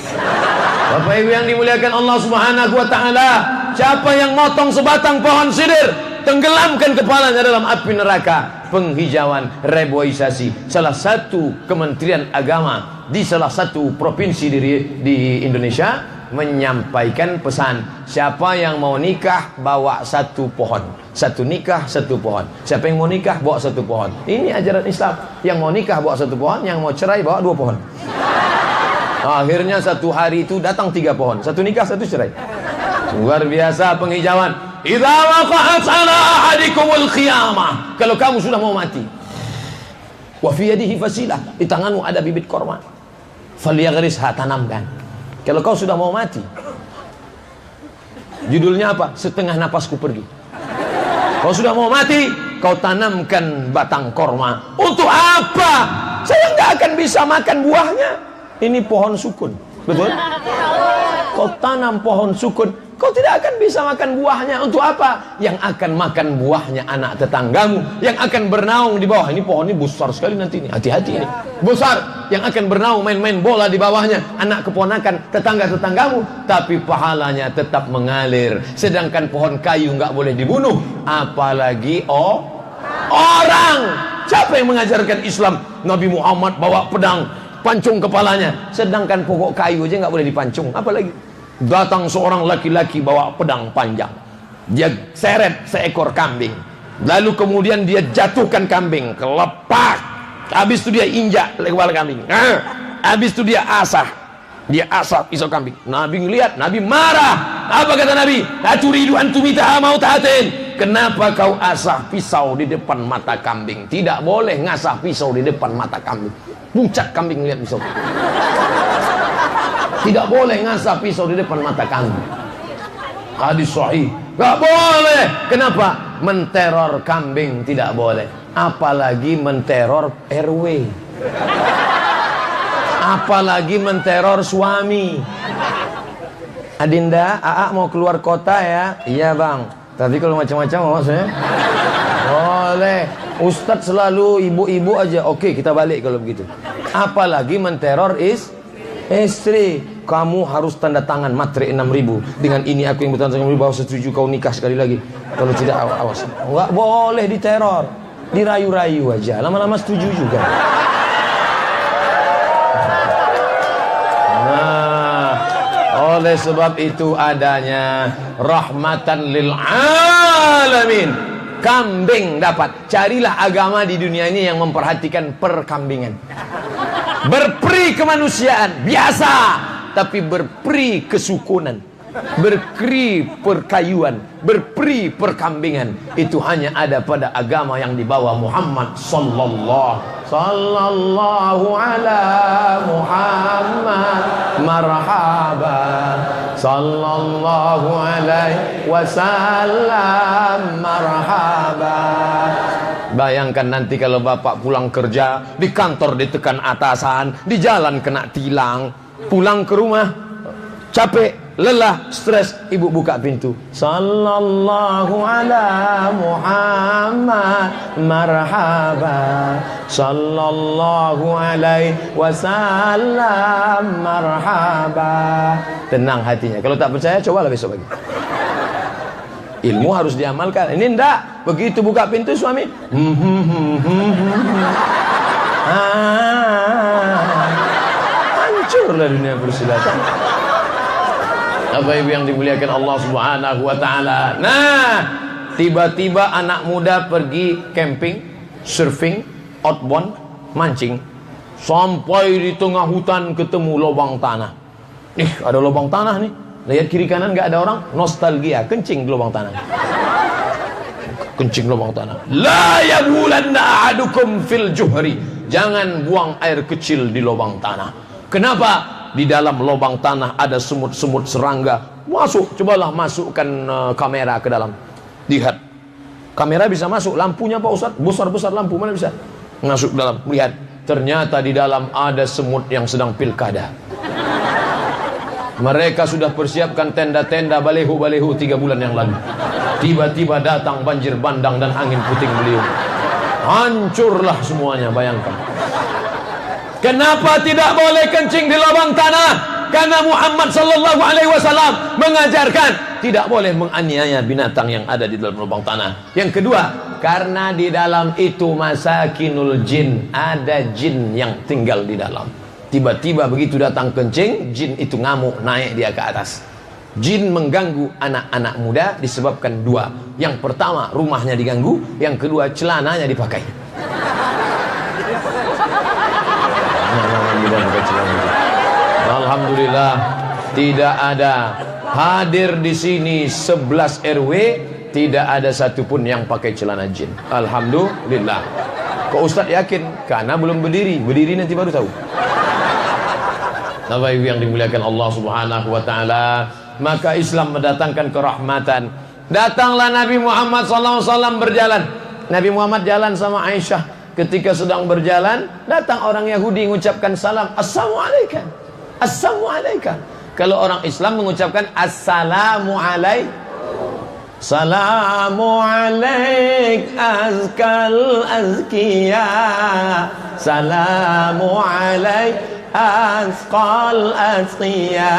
Bapak Ibu yang dimuliakan Allah Subhanahu wa taala, siapa yang motong sebatang pohon sidir, tenggelamkan kepalanya dalam api neraka. Penghijauan, reboisasi, salah satu kementerian agama di salah satu provinsi di Indonesia menyampaikan pesan, siapa yang mau nikah bawa satu pohon, satu nikah satu pohon. Siapa yang mau nikah bawa satu pohon. Ini ajaran Islam. Yang mau nikah bawa satu pohon, yang mau cerai bawa 2 pohon. Akhirnya satu hari itu datang 3 pohon, satu nikah satu cerai. Luar biasa penghijauan. Idza waqa'at 'ala ahadikumul qiyamah, kalau kamu sudah mau mati, wa fi yadihi fasilah, di tanganmu ada bibit korma, falyaghrisha, tanamkan. Kalau kau sudah mau mati, judulnya apa? Setengah napasku pergi. Kau sudah mau mati, kau tanamkan batang korma. Untuk apa? Saya nggak akan bisa makan buahnya. Ini pohon sukun, betul? Kau tanam pohon sukun, kau tidak akan bisa makan buahnya. Untuk apa? Yang akan makan buahnya anak tetanggamu, yang akan bernaung di bawah. Ini pohon ini besar sekali nanti ini, hati-hati ini, besar. Yang akan bernaung main-main bola di bawahnya anak keponakan tetangga-tetanggamu, tapi pahalanya tetap mengalir. Sedangkan pohon kayu nggak boleh dibunuh, apalagi orang. Siapa yang mengajarkan Islam? Nabi Muhammad bawa pedang, pancung kepalanya. Sedangkan pokok kayu aja nggak boleh dipancung, apalagi. Datang seorang laki-laki bawa pedang panjang, dia seret seekor kambing, lalu kemudian dia jatuhkan kambing, kelepak. Habis itu dia injak kepala kambing. Habis itu dia asah pisau kambing. Nabi ngelihat, Nabi marah. Apa kata Nabi? Aturidu antumita mau tahatin. Kenapa kau asah pisau di depan mata kambing? Tidak boleh ngasah pisau di depan mata kambing. Puncak kambing lihat pisau. Tidak boleh ngasah pisau di depan mata kambing. Hadis sahih. Gak boleh. Kenapa? Menteror kambing tidak boleh. Apalagi menteror RW. Apalagi menteror suami. Adinda, Aa mau keluar kota ya? Iya bang. Tapi kalau macam-macam mau saya? Boleh. Ustadz selalu ibu-ibu aja. Oke, kita balik kalau begitu. Apalagi menteror istri. Kamu harus tanda tangan materai 6.000. Dengan ini aku yang bertanda tangan bahwa setuju kau nikah sekali lagi. Kalau tidak, awas. Enggak boleh diteror. Dirayu-rayu aja. Lama-lama setuju juga. Nah, oleh sebab itu adanya rahmatan lil alamin. Kambing dapat. Carilah agama di dunia ini yang memperhatikan perkambingan. Berperi kemanusiaan biasa, tapi berperi kesukunan, berperi perkayuan, berperi perkambingan, itu hanya ada pada agama yang dibawa Muhammad sallallahu ala Muhammad marhaba sallallahu alaihi wasallam marhaba. Bayangkan nanti kalau bapak pulang kerja, di kantor ditekan atasan, di jalan kena tilang, pulang ke rumah capek, lelah, stres, ibu buka pintu, sallallahu ala Muhammad marhaba sallallahu alaihi wasallam marhaba. Tenang hatinya. Kalau tak percaya cobalah besok pagi. Ilmu harus diamalkan. Ini enggak. Begitu buka pintu suami, hancurlah dunia persilatan. Bapak Ibu yang dimuliakan Allah Subhanahu wa taala. Nah, tiba-tiba anak muda pergi camping, surfing, outbound, mancing. Sampai di tengah hutan ketemu lubang tanah. Ada lubang tanah nih. Lihat kiri kanan nggak ada orang, nostalgia, kencing di lubang tanah. Kencing lubang tanah. La yabulanna ahadukum fil juhri. Jangan buang air kecil di lubang tanah. Kenapa? Di dalam lubang tanah ada semut-semut serangga. Masuk, cobalah masukkan kamera ke dalam. Lihat. Kamera bisa masuk, lampunya Pak Ustaz, besar-besar lampu, mana bisa? Masuk dalam, lihat. Ternyata di dalam ada semut yang sedang pilkada. Mereka sudah persiapkan tenda-tenda, balehu-balehu 3 bulan yang lalu. Tiba-tiba datang banjir bandang dan angin puting beliung. Hancurlah semuanya, bayangkan. Kenapa tidak boleh kencing di lubang tanah? Karena Muhammad sallallahu alaihi wasallam mengajarkan tidak boleh menganiaya binatang yang ada di dalam lubang tanah. Yang kedua, karena di dalam itu masakinul jin, ada jin yang tinggal di dalam. Tiba-tiba begitu datang kencing, jin itu ngamuk naik dia ke atas. Jin mengganggu anak-anak muda disebabkan 2. Yang pertama, rumahnya diganggu. Yang kedua, celananya dipakai. Alhamdulillah, tidak ada hadir di sini 11 RW, tidak ada satupun yang pakai celana jin. Alhamdulillah. Kok Ustaz yakin? Karena belum berdiri. Berdiri nanti baru tahu. Bapak Ibu yang dimuliakan Allah Subhanahu wa taala, maka Islam mendatangkan kerahmatan. Datanglah Nabi Muhammad SAW berjalan. Nabi Muhammad jalan sama Aisyah. Ketika sedang berjalan, datang orang Yahudi mengucapkan salam, Assalamualaikum. Assalamualaikum. Kalau orang Islam mengucapkan Assalamu alaik, Salamu alaik azkal azkiya, Salamu alaik azkal azkiya.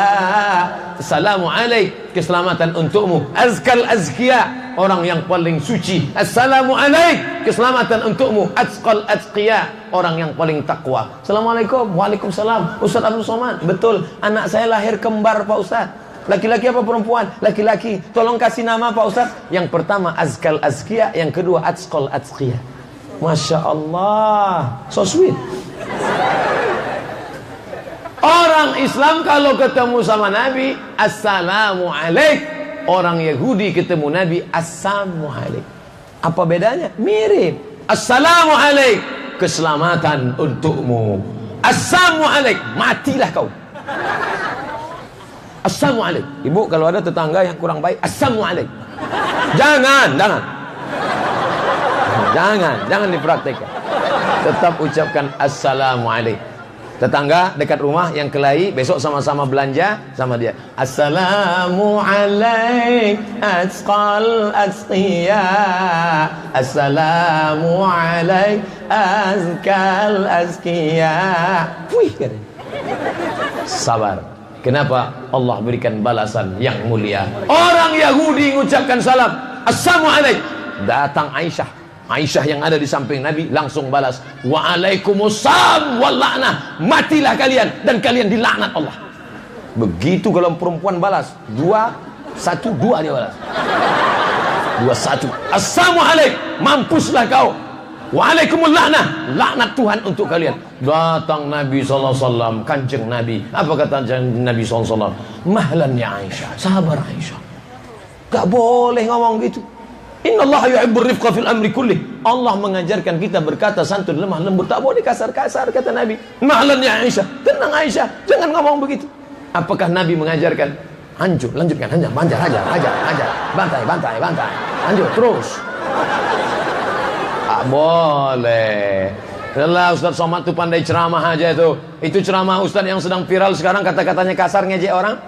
Assalamu alaik, keselamatan untukmu. Azkal azkiya, orang yang paling suci. Assalamu alaik, keselamatan untukmu. Azkal azkiya, orang yang paling takwa. Assalamualaikum. Waalaikumsalam. Ustaz Abdul Somad, betul, anak saya lahir kembar Pak Ustaz. Laki-laki apa perempuan? Laki-laki. Tolong kasih nama Pak Ustaz. Yang pertama azkal azkiya, yang kedua azkal azkiya. Masya Allah, so sweet. Orang Islam kalau ketemu sama Nabi, Assalamu alaik. Orang Yahudi ketemu Nabi, Assalamu alaik. Apa bedanya? Mirip. Assalamu alaik, keselamatan untukmu. Assalamu alaik, matilah kau. Assalamu alaik. Ibu, kalau ada tetangga yang kurang baik, Assalamu alaik. Jangan dipraktikkan. Tetap ucapkan Assalamu alaik. Tetangga dekat rumah yang kelahi, besok sama-sama belanja sama dia. Assalamu alaik azqal azqiya, Assalamu alaik azqal azqiya. Wih, sabar. Kenapa? Allah berikan balasan yang mulia. Orang Yahudi mengucapkan salam, Assalamu alaik. Datang Aisyah yang ada di samping Nabi langsung balas, Waalaikumsalam wal la'nah, matilah kalian dan kalian dilaknat Allah. Begitu kalau perempuan balas 2-1-2 dia balas 2-1. Assalamu alaik, mampuslah kau. Waalaikumul la'nah, laknat Tuhan untuk kalian. Datang Nabi SAW, kanjeng Nabi. Apa kata Nabi SAW? Mahlan ya Aisyah, sabar Aisyah, gak boleh ngomong gitu. Innallaha yuhibbur rifqa fil amri kullih. Allah mengajarkan kita berkata santun, lemah lembut, tak boleh kasar-kasar, kata Nabi. Mahlan ya Aisyah, tenang Aisyah, jangan ngomong begitu. Apakah Nabi mengajarkan? Lanjutkan, hajar, bantai, lanjut terus. Tak boleh. Lelah Ustaz Somad itu pandai ceramah aja itu. Itu ceramah Ustaz yang sedang viral sekarang, kata-katanya kasar, ngejek orang.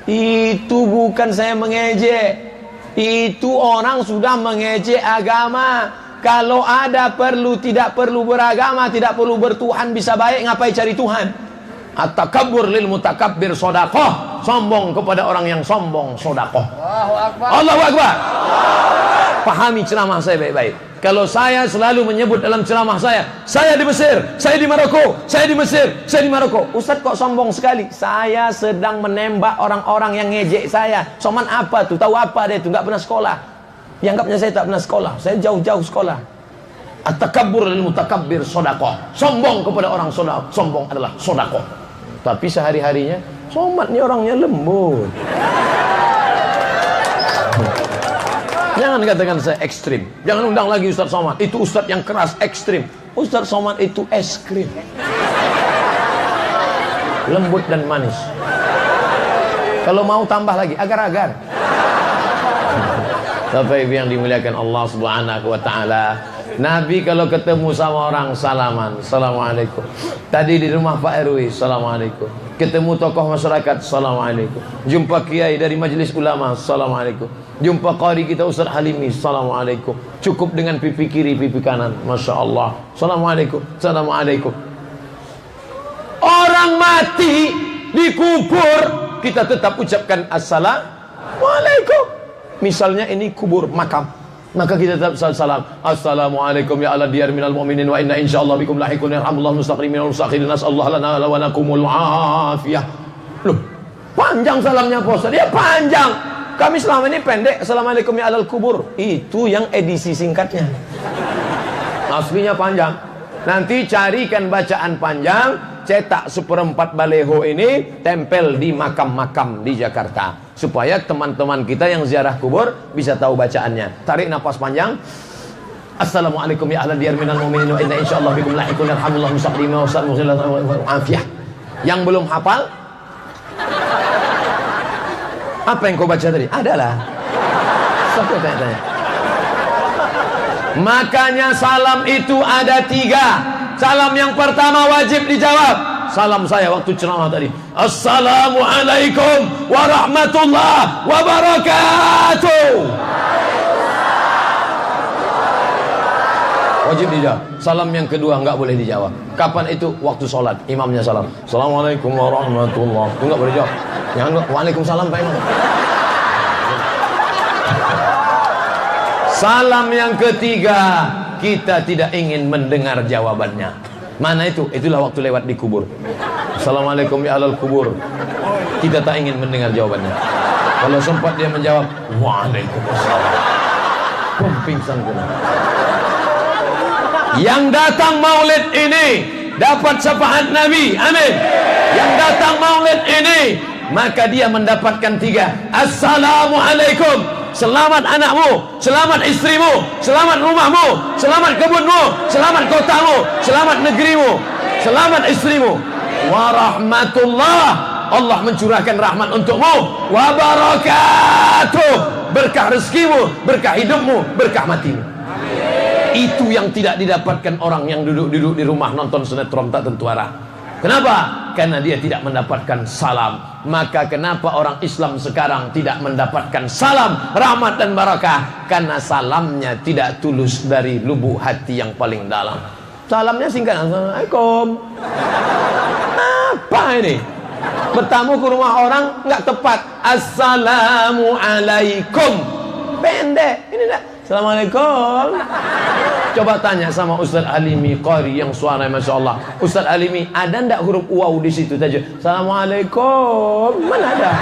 Itu bukan saya mengejek. Itu orang sudah mengejek agama. Kalau ada perlu, tidak perlu beragama, tidak perlu bertuhan, bisa baik, ngapain cari Tuhan? At-takabbur lil mutakabbir sodakoh. Sombong kepada orang yang sombong, sodakoh. Allahu Akbar. Pahami ceramah saya baik-baik. Kalau saya selalu menyebut dalam ceramah saya di Mesir, saya di Maroko, saya di Mesir, saya di Maroko. Ustaz kok sombong sekali? Saya sedang menembak orang-orang yang ngejek saya. Soman apa tuh? Tahu apa dia tuh? Nggak pernah sekolah. Dianggapnya saya tak pernah sekolah. Saya jauh-jauh sekolah. At-takabbur lil mutakabbir sodakoh. Sombong kepada orang sombong adalah sodakoh. Tapi sehari-harinya Somad nih orangnya lembut. Jangan katakan saya ekstrim. Jangan undang lagi Ustaz Somad. Itu Ustaz yang keras, ekstrim. Ustaz Somad itu es krim, lembut dan manis. Kalau mau tambah lagi, agar-agar. Bapak Ibu yang dimuliakan Allah Subhanahu wa taala, Nabi kalau ketemu sama orang salaman, assalamualaikum. Tadi di rumah Pak RW, assalamualaikum. Ketemu tokoh masyarakat, assalamualaikum. Jumpa kiai dari majelis ulama, assalamualaikum. Jumpa qari kita Ustaz Halimi, assalamualaikum. Cukup dengan pipi kiri, pipi kanan, masya Allah, assalamualaikum, assalamualaikum. Orang mati dikubur, kita tetap ucapkan assalamualaikum. Misalnya ini kubur makam, maka kita tetap salam, assalamualaikum ya ala diyar minal mu'minin wa inna insyaallah bikum lahiqun yarhamullah mustaqrimin wal mustakhirin nasallahu lana wa lakumul afiyah. Loh, panjang salamnya Pak Ustaz. Ya panjang. Kami selama ini pendek, assalamualaikum ya alal kubur. Itu yang edisi singkatnya. Aslinya panjang. Nanti carikan bacaan panjang, cetak 1/4 baleho ini, tempel di makam-makam di Jakarta, supaya teman-teman kita yang ziarah kubur bisa tahu bacaannya. Tarik nafas panjang. Assalamualaikum ya ahla diyar minal mu'minin wa inna insyaallah bikum lahiqun yarhamullah mustaqrimin wa afiyah. Yang belum hafal, apa yang kau baca tadi? Adalah. Siapa tanya-tanya? Makanya salam itu ada 3. Salam yang pertama wajib dijawab. Salam saya waktu ceramah tadi, assalamualaikum warahmatullahi wabarakatuh. Wajib dijawab. Salam yang kedua enggak boleh dijawab. Kapan itu? Waktu sholat. Imamnya salam, assalamualaikum warahmatullahi, itu enggak boleh jawab. Yang waalaikumsalam Pak Imam. Salam yang ketiga, kita tidak ingin mendengar jawabannya. Mana itu? Itulah waktu lewat di kubur. Assalamualaikum ya alal kubur. Kita tak ingin mendengar jawabannya. Kalau sempat dia menjawab, waalaikumsalam, pingsan pun. Yang datang maulid ini dapat syafaat Nabi, amin. Yang datang maulid ini, maka dia mendapatkan 3. Assalamualaikum, selamat anakmu, selamat istrimu, selamat rumahmu, selamat kebunmu, selamat kotamu, selamat negerimu, selamat istrimu. Warahmatullah, Allah mencurahkan rahmat untukmu. Wabarakatuh, berkah rezekimu, berkah hidupmu, berkah matimu. Itu yang tidak didapatkan orang yang duduk-duduk di rumah nonton sinetron tak tentu arah. Kenapa? Karena dia tidak mendapatkan salam. Maka kenapa orang Islam sekarang tidak mendapatkan salam, rahmat dan barakah? Karena salamnya tidak tulus dari lubuk hati yang paling dalam. Salamnya singkat, assalamualaikum. Apa ini? Bertamu ke rumah orang nggak tepat, assalamualaikum. Pendek. Ini enggak. Assalamualaikum. Coba tanya sama Ustaz Halimi Qari yang suara masya Allah. Ustaz Halimi, ada ndak huruf waw di situ saja? Assalamualaikum. Mana ada?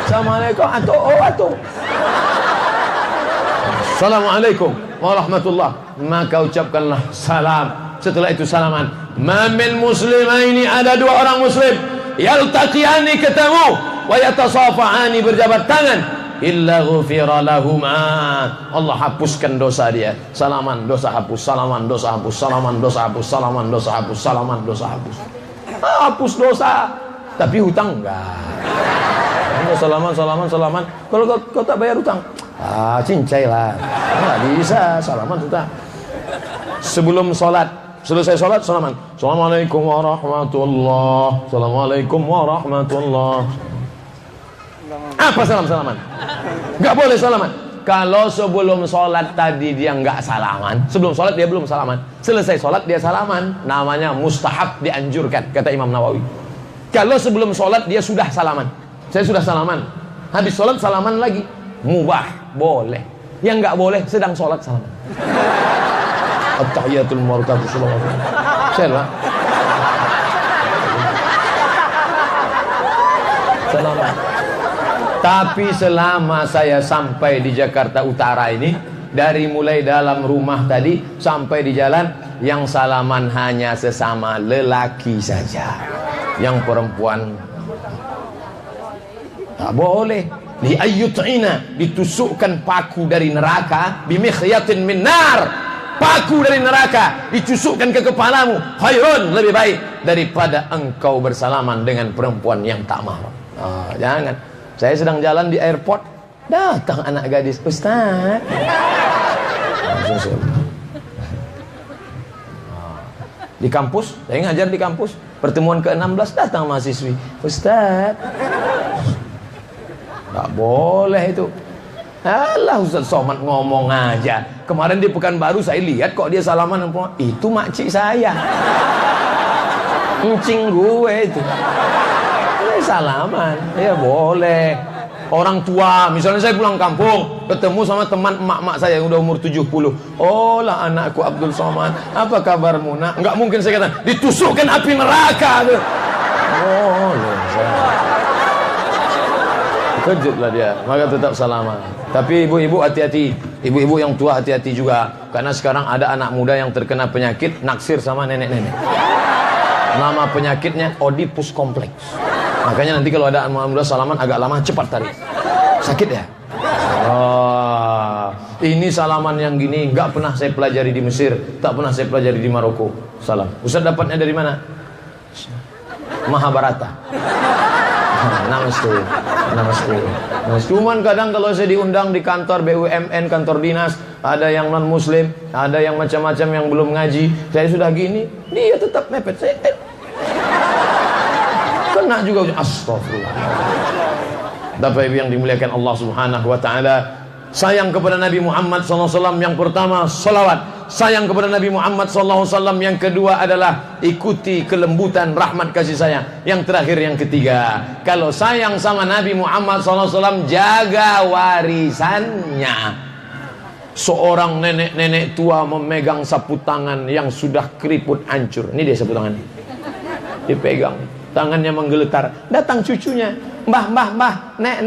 Assalamualaikum atau atau. Assalamualaikum warahmatullah. Maka ucapkanlah salam. Setelah itu salaman. Mamin muslimaini, ada 2 orang muslim yaltaqiyani, ketemu, wa yatasafahani, berjabat tangan, illa ghufira lahuma, Allah hapuskan dosa dia. Salaman dosa hapus, salaman dosa hapus, salaman dosa hapus, salaman dosa hapus, salaman dosa hapus. Hapus dosa, tapi hutang enggak. Salaman, salaman, salaman. Kalau kau tak bayar hutang, cincai lah. Enggak bisa salaman hutang. Sebelum sholat, selesai sholat salaman, assalamualaikum warahmatullah, assalamualaikum warahmatullah. Apa salam-salaman? Gak boleh salaman. Kalau sebelum sholat tadi dia nggak salaman, sebelum sholat dia belum salaman, selesai sholat dia salaman, namanya mustahab, dianjurkan, kata Imam Nawawi. Kalau sebelum sholat dia sudah salaman, saya sudah salaman, habis sholat salaman lagi, mubah, boleh. Yang nggak boleh sedang sholat salaman. At-tahiyatul mubarakatuh sallallahu alaihi wasallam. Salaman. Tapi selama saya sampai di Jakarta Utara ini, dari mulai dalam rumah tadi sampai di jalan, yang salaman hanya sesama lelaki saja. Yang perempuan tak boleh. Li ayyut'ina, ditusukkan paku dari neraka, bimikhyatin min nar, paku dari neraka ditusukkan ke kepalamu, khairun, lebih baik daripada engkau bersalaman dengan perempuan yang tak mahram. Jangan. Saya sedang jalan di airport, datang anak gadis, Ustaz. Di kampus, saya ngajar di kampus. Pertemuan ke-16 datang mahasiswi. Ustaz, nggak boleh itu. Alah, Ustaz Somad ngomong aja. Kemarin di Pekanbaru saya lihat kok dia salaman. Itu makcik saya. Encing gue itu. Salaman, ya boleh. Orang tua, misalnya saya pulang kampung, ketemu sama teman emak-emak saya yang udah umur 70. Oh lah anakku Abdul Somad, apa kabarmu nak? Enggak mungkin saya kata, ditusukkan api neraka tuh. Oh, kejutlah dia, maka tetap salaman. Tapi ibu-ibu hati-hati, ibu-ibu yang tua hati-hati juga, karena sekarang ada anak muda yang terkena penyakit naksir sama nenek-nenek. Nama penyakitnya Oedipus kompleks. Makanya nanti kalau ada anak muda salaman agak lama, cepat tarik. Sakit ya? Oh, ini salaman yang gini nggak pernah saya pelajari di Mesir, tak pernah saya pelajari di Maroko. Salam. Ustaz dapatnya dari mana? Mahabharata. Namaste. Namaste. Cuman kadang kalau saya diundang di kantor BUMN, kantor dinas, ada yang non muslim, ada yang macam-macam yang belum ngaji, saya sudah gini, dia tetap mepet saya. Kena juga. Astagfirullah. Bapak Ibu yang dimuliakan Allah Subhanahu wa taala, sayang kepada Nabi Muhammad SAW yang pertama salawat, sayang kepada Nabi Muhammad SAW yang kedua adalah ikuti kelembutan rahmat kasih sayang, yang terakhir yang ketiga, kalau sayang sama Nabi Muhammad SAW jaga warisannya. Seorang nenek-nenek tua memegang sapu tangan yang sudah keriput hancur. Ini dia sapu tangan, dipegang, tangannya menggeletar. Datang cucunya, mbah, nek,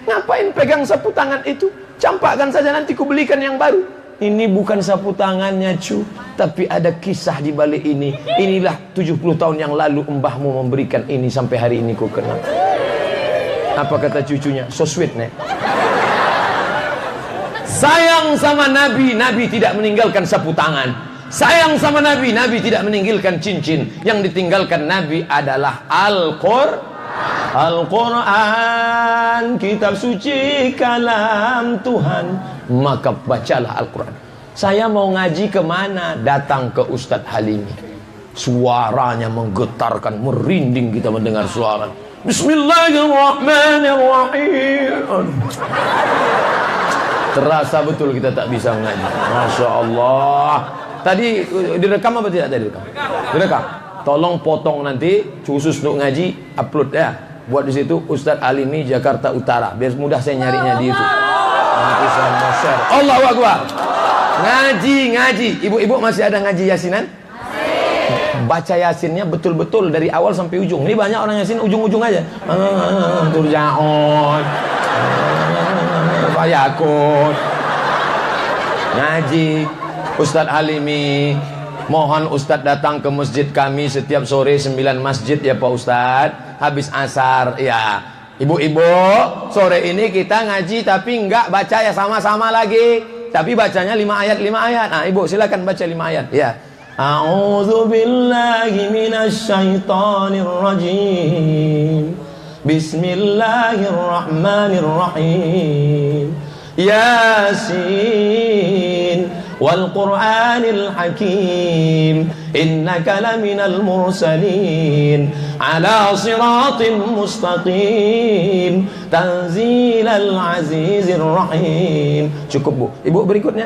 ngapain pegang sapu tangan itu? Campakkan saja, nanti ku belikan yang baru. Ini bukan sapu tangannya cu, tapi ada kisah di balik ini. Inilah 70 tahun yang lalu mbahmu memberikan ini, sampai hari ini ku kenal. Apa kata cucunya? So sweet nek. Sayang sama Nabi, Nabi tidak meninggalkan sapu tangan. Sayang sama Nabi, Nabi tidak meninggalkan cincin. Yang ditinggalkan Nabi adalah Al-Quran, kitab suci kalam Tuhan. Maka bacalah Al-Quran. Saya mau ngaji kemana? Datang ke Ustadz Halimi. Suaranya menggetarkan, merinding kita mendengar suara. Bismillahirrahmanirrahim. Terasa betul kita tak bisa ngaji. Masya Allah. Tadi direkam apa tidak tadi direkam? Direkam. Tolong potong nanti khusus untuk ngaji, upload ya. Buat di situ Ustadz Alimi Jakarta Utara, biar mudah saya nyarinya di YouTube. Nanti saya mau share. Allahu Akbar. Ngaji. Ibu-ibu masih ada ngaji yasinan? Baca yasinnya betul-betul dari awal sampai ujung. Ini banyak orang yasin ujung-ujung aja. Turjaon. Yakut. Ngaji. Ustadz Halimi, mohon Ustadz datang ke masjid kami setiap sore 9 masjid ya Pak Ustadz. Habis asar ya. Ibu-ibu, sore ini kita ngaji tapi enggak baca ya sama-sama lagi. Tapi bacanya 5 ayat. Nah, Ibu silakan baca 5 ayat ya. A'udzu billahi minasyaitonir rajim. Bismillahirrahmanirrahim. Yasin wal Qur'anil Hakim, innaka laminal mursalin ala siratim mustaqim, tanzilal azizir rahim. Cukup Bu. Ibu berikutnya.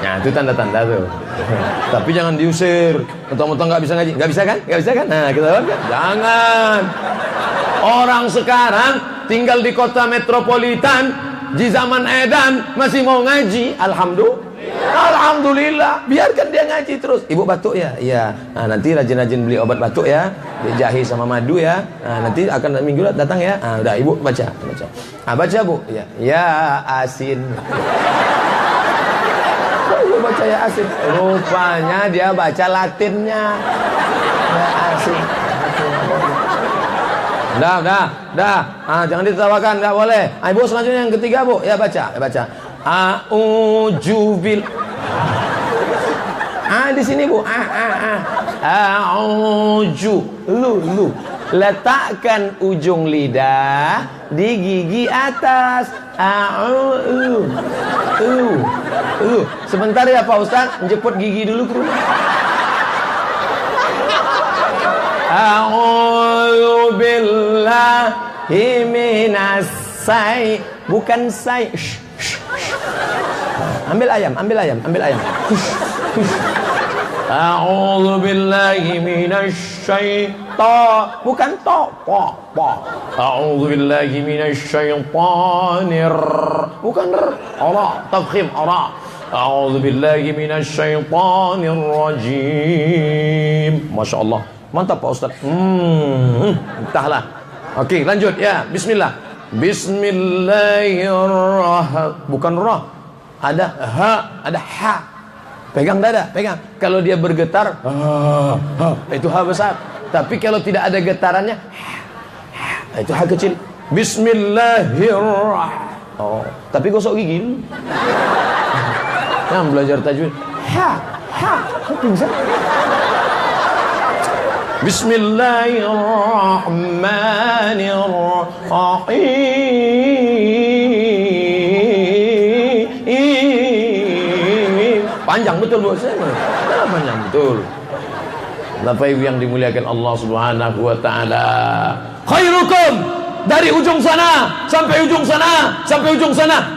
Nah, itu tanda-tanda tuh. Tapi jangan diusir. Mentang-mentang nggak bisa ngaji. Nggak bisa kan? Nah, kita kan? Jangan. Orang sekarang tinggal di kota metropolitan, di zaman edan masih mau ngaji. Alhamdulillah. Biarkan dia ngaji terus. Ibu batuk ya? Iya. Nah, nanti rajin-rajin beli obat batuk ya. Jahe sama madu ya. Nah, nanti akan minggu datang ya. Nah, udah Ibu baca. Nah, baca Bu. Ya. Ya asin. Baca ya asin. Rupanya dia baca Latinnya. Ya asin. Dah. Jangan ditertawakan, enggak boleh. Ibu selanjutnya yang ketiga Bu. Ya baca. A'udzubil. Di sini Bu. A'udzu. lu. Letakkan ujung lidah di gigi atas. Sebentar ya Pak Ustaz, jemput gigi dulu ke rumah. A'udzu billahi minas sai, bukan sai. Ambil ayam. A'udzu billahi minasyaitonir, bukan to, po. A'udzu billahi minasyaitonir, bukan ara, tafkhim ara. A'udzu billahi minasyaitonir rajim. Masyaallah. Mantap Pak Ustaz. Entahlah. Oke, lanjut ya. Bismillah. Bismillahirrahmanirrahim. Bukan roh. Ada ha, ada ha. Pegang dada, pegang. Kalau dia bergetar, itu ha besar. Tapi kalau tidak ada getarannya, itu ha kecil. Bismillahirrahmanirrahim. Oh, tapi gosok gigi dulu. Yang belajar tajwid. Pingsan. Bismillahirrahmanirrahim. Panjang betul buat saya. Panjang betul. Bapak Ibu yang dimuliakan Allah Subhanahu wa taala. Khairukum, dari ujung sana sampai ujung sana,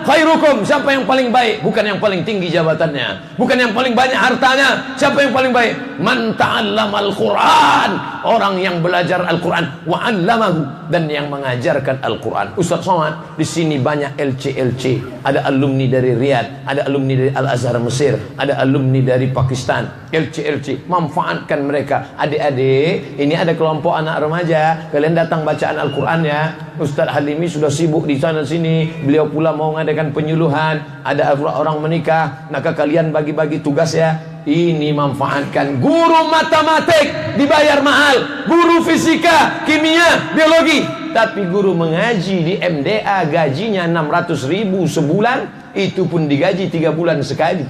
khairukum, siapa yang paling baik? Bukan yang paling tinggi jabatannya, bukan yang paling banyak hartanya. Siapa yang paling baik? Man ta'allamal Qur'an, orang yang belajar Al-Qur'an, wa 'allamahu, dan yang mengajarkan Al-Qur'an. Ustaz Somad, di sini banyak LC. Ada alumni dari Riyadh, ada alumni dari Al-Azhar Mesir, ada alumni dari Pakistan. LC, manfaatkan mereka. Adik-adik, ini ada kelompok anak remaja, kalian datang bacaan Al-Qur'an ya. Ustaz Halimi sudah sibuk di sana sini, beliau pula mau mengadakan penyuluhan, ada orang menikah, maka kalian bagi-bagi tugas ya. Ini manfaatkan. Guru matematik dibayar mahal, guru fisika, kimia, biologi, tapi guru mengaji di MDA gajinya 600.000 sebulan, itu pun digaji 3 bulan sekali.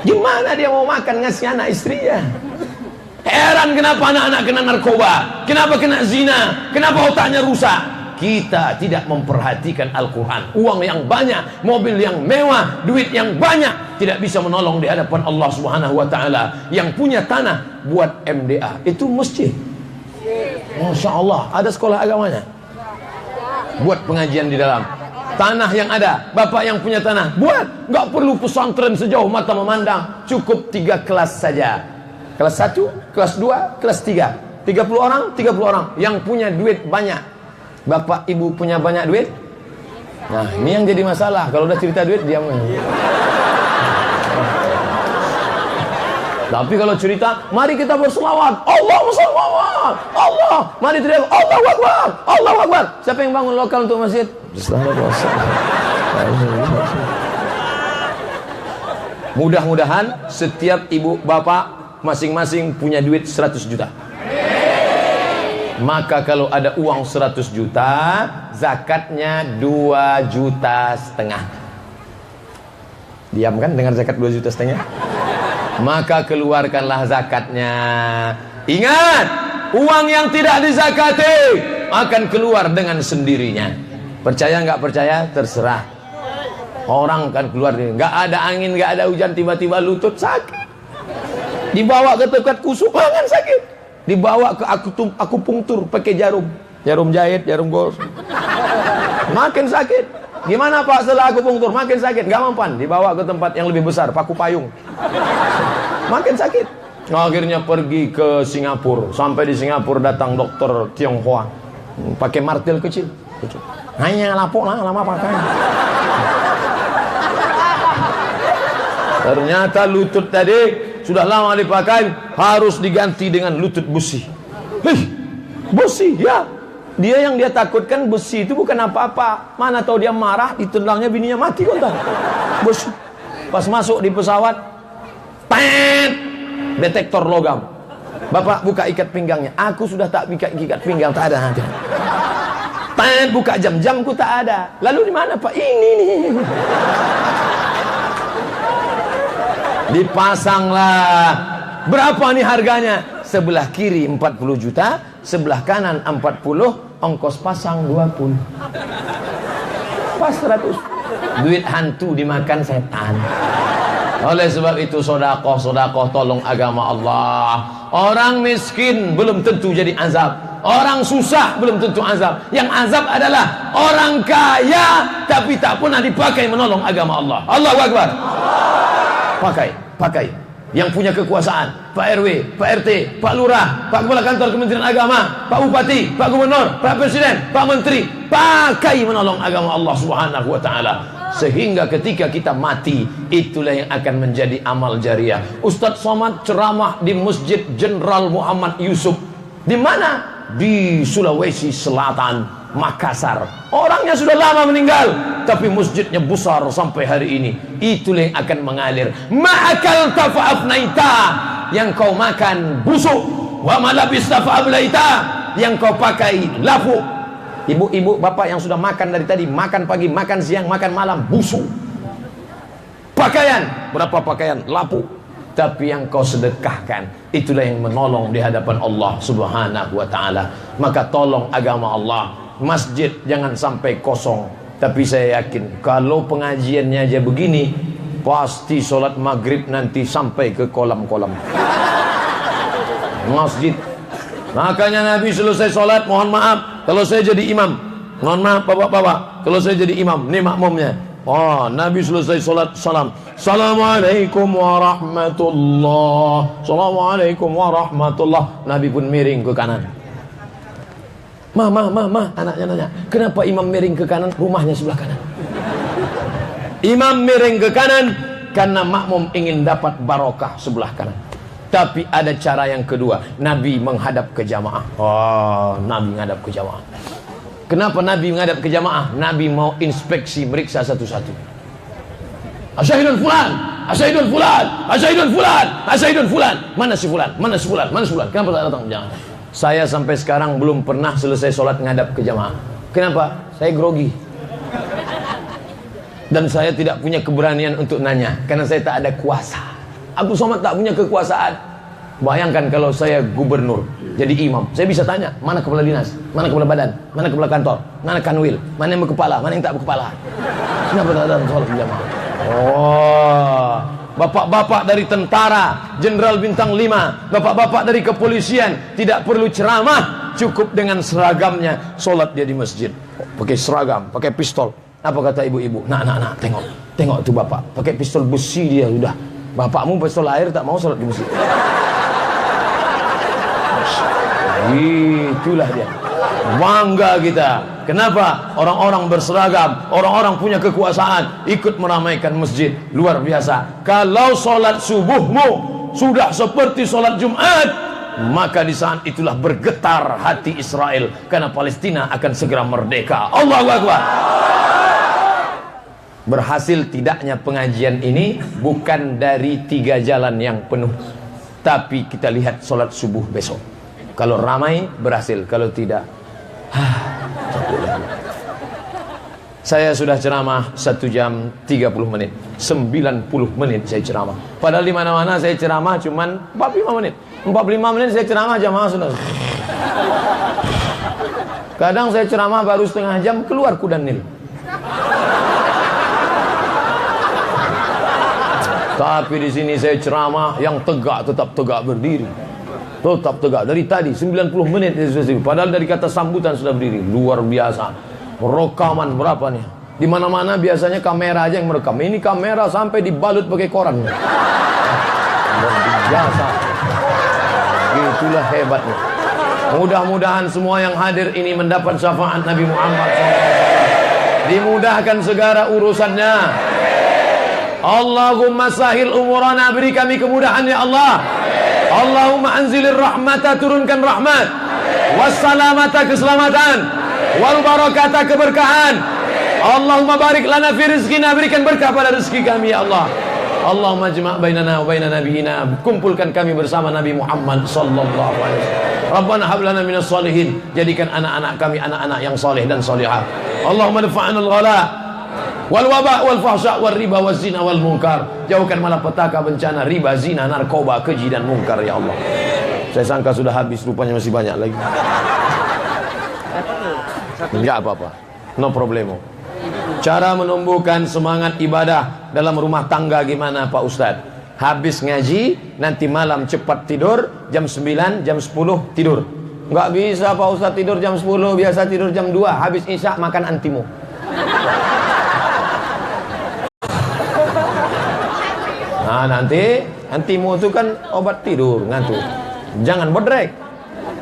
Gimana dia mau makan ngasih anak istrinya? Heran kenapa anak-anak kena narkoba, kenapa kena zina, kenapa otaknya rusak. Kita tidak memperhatikan Al-Quran. Uang yang banyak, mobil yang mewah, duit yang banyak tidak bisa menolong di hadapan Allah Subhanahu wa taala. Yang punya tanah buat MDA, itu masjid. Masya Allah, ada sekolah agamanya, buat pengajian di dalam. Tanah yang ada, bapak yang punya tanah buat, nggak perlu pesantren sejauh mata memandang, cukup 3 kelas saja. Kelas 1, kelas 2, kelas 3. 30 orang yang punya duit banyak. Bapak ibu punya banyak duit. Nah, ini yang jadi masalah. Kalau udah cerita duit, diam. Tapi kalau cerita, mari kita berselawat, Allah berselawat, Allah, mari teriak, Allahu Akbar, Allahu Akbar. Siapa yang bangun lokal untuk masjid? Mudah-mudahan setiap ibu bapak masing-masing punya duit 100 juta. Maka kalau ada uang 100 juta, zakatnya 2,5 juta. Diam kan dengar zakat 2,5 juta? Maka keluarkanlah zakatnya. Ingat, uang yang tidak dizakati akan keluar dengan sendirinya. Percaya nggak percaya terserah. Orang kan keluar, nggak ada angin, nggak ada hujan, tiba-tiba lutut sakit. Dibawa ke tempat kusupangan sakit. Dibawa ke akupunktur pakai jarum jahit, jarum gol, makin sakit. Gimana Pak setelah akupunktur? Makin sakit, nggak mempan. Dibawa ke tempat yang lebih besar, paku payung, makin sakit. Akhirnya pergi ke Singapura. Sampai di Singapura datang dokter Tionghoa pakai martil kecil. Hanya lapuk lah, lama pakai. Ternyata lutut tadi sudah lama dipakai, harus diganti dengan lutut besi. Besi ya. Dia yang dia takutkan besi itu bukan apa-apa. Mana tahu dia marah, ditendangnya bininya mati kontan. Besi. Pas masuk di pesawat, tet, detektor logam. Bapak buka ikat pinggangnya. Aku sudah tak ikat pinggang, tak ada nanti. Tet, buka jamku tak ada. Lalu di mana Pak? Ini nih. Dipasanglah. Berapa nih harganya? sebelah kiri 40 juta, sebelah kanan 40, ongkos pasang 20. Pas 100. Duit hantu dimakan setan. Oleh sebab itu sodakoh tolong agama Allah. Orang miskin belum tentu jadi azab, orang susah belum tentu azab. Yang azab adalah orang kaya tapi tak pernah dipakai menolong agama Allah. Allahu Akbar. Pakai yang punya kekuasaan, Pak RW, Pak RT, Pak Lurah, Pak Kepala Kantor Kementerian Agama, Pak Bupati, Pak Gubernur, Pak Presiden, Pak Menteri, pakai menolong agama Allah Subhanahu wa taala. Sehingga ketika kita mati, itulah yang akan menjadi amal jariah. Ustadz Somad ceramah di Masjid Jenderal Muhammad Yusuf. Di mana? Di Sulawesi Selatan, Makassar. Orangnya sudah lama meninggal, tapi masjidnya besar sampai hari ini. Itulah yang akan mengalir. Ma'akal tafa'afnaita, yang kau makan busuk. Wa malabis tafa'ablaita, yang kau pakai lapuk. Ibu-ibu, bapak yang sudah makan dari tadi, makan pagi, makan siang, makan malam, busuk. Pakaian, berapa pakaian? Lapuk. Tapi yang kau sedekahkan, itulah yang menolong di hadapan Allah Subhanahu wa ta'ala. Maka tolong agama Allah. Masjid jangan sampai kosong. Tapi saya yakin kalau pengajiannya aja begini, pasti sholat maghrib nanti sampai ke kolam-kolam masjid. Makanya Nabi selesai sholat, mohon maaf kalau saya jadi imam, mohon maaf bapak-bapak kalau saya jadi imam, ini makmumnya. Oh, Nabi selesai sholat, salam, Assalamualaikum warahmatullah, Assalamualaikum warahmatullah. Nabi pun miring ke kanan. Ma, anaknya nanya, kenapa imam miring ke kanan? Rumahnya sebelah kanan. Imam miring ke kanan karena makmum ingin dapat barokah sebelah kanan. Tapi ada cara yang kedua, Nabi menghadap ke jamaah. Oh, Nabi menghadap ke jamaah. Kenapa Nabi menghadap ke jamaah? Nabi mau inspeksi, meriksa satu-satu. Asyhadun fulan, asyhadun fulan, asyhadun fulan, asyhadun fulan. Mana si fulan? Mana si fulan? Mana si fulan? Kenapa tak datang? Jangan. Saya sampai sekarang belum pernah selesai sholat menghadap ke jamaah. Kenapa? Saya grogi. Dan saya tidak punya keberanian untuk nanya, karena saya tak ada kuasa. Abdul Somad tak punya kekuasaan. Bayangkan kalau saya gubernur, jadi imam, saya bisa tanya, mana kepala dinas, mana kepala badan, mana kepala kantor, mana kanwil, mana yang berkepala, mana yang tak berkepala. Kenapa tak datang sholat berjamaah? Oh, bapak-bapak dari tentara, jenderal bintang 5, bapak-bapak dari kepolisian, tidak perlu ceramah, cukup dengan seragamnya, sholat dia di masjid. Pakai seragam, pakai pistol. Apa kata ibu-ibu? Nak, tengok tuh bapak, pakai pistol besi dia sudah. Bapakmu pistol air tak mau sholat di masjid. Itulah dia. Bangga kita. Kenapa? Orang-orang berseragam, orang-orang punya kekuasaan, ikut meramaikan masjid. Luar biasa. Kalau sholat subuhmu sudah seperti sholat Jumat, maka di saat itulah bergetar hati Israel, karena Palestina akan segera merdeka. Allahu Akbar. Berhasil tidaknya pengajian ini bukan dari 3 jalan yang penuh, tapi kita lihat sholat subuh besok. Kalau ramai berhasil, kalau tidak, saya sudah ceramah 1 jam 30 menit, 90 menit saya ceramah. Padahal di mana-mana saya ceramah cuman 45 menit. 45 menit saya ceramah, jamaah sudah. Kadang saya ceramah baru setengah jam keluar kuda Nil. Tapi di sini saya ceramah yang tegak, tetap tegak berdiri. Tetap tegak dari tadi 90 menit. Padahal dari kata sambutan sudah berdiri. Luar biasa. Rekaman berapa nih? Di mana-mana biasanya kamera aja yang merekam. Ini kamera sampai dibalut pakai koran. Luar biasa. Itulah hebatnya. Mudah-mudahan semua yang hadir ini mendapat syafaat Nabi Muhammad SAW. Dimudahkan segala urusannya. Allahumma sahil umurana, beri kami kemudahan ya Allah. Allahumma anzilir rahmata, turunkan rahmat. Wassalamata, keselamatan. Wal barakata, keberkahan. Allahumma barik lana fi rizqina, berikan berkah pada rezeki kami ya Allah. Allahumma jma' bainana wa baina nabiyina, kumpulkan kami bersama Nabi Muhammad sallallahu alaihi wasallam. Rabbana hab lana minas solihin, jadikan anak-anak kami anak-anak yang soleh dan solehah. Allahumma dafa'na al-ghala wal waba wal fahsya wal riba wal zina wal munkar, jauhkan malapetaka, bencana, riba, zina, narkoba, keji dan munkar ya Allah. Saya sangka sudah habis, rupanya masih banyak lagi. Enggak apa-apa, no problemo. Cara menumbuhkan semangat ibadah dalam rumah tangga gimana Pak Ustadz? Habis ngaji, nanti malam cepat tidur, jam 9, jam 10 tidur. Enggak bisa Pak Ustadz tidur jam 10, biasa tidur jam 2, habis isya makan antimo. Nah nanti antimo itu kan obat tidur, ngantuk. Jangan bodrek.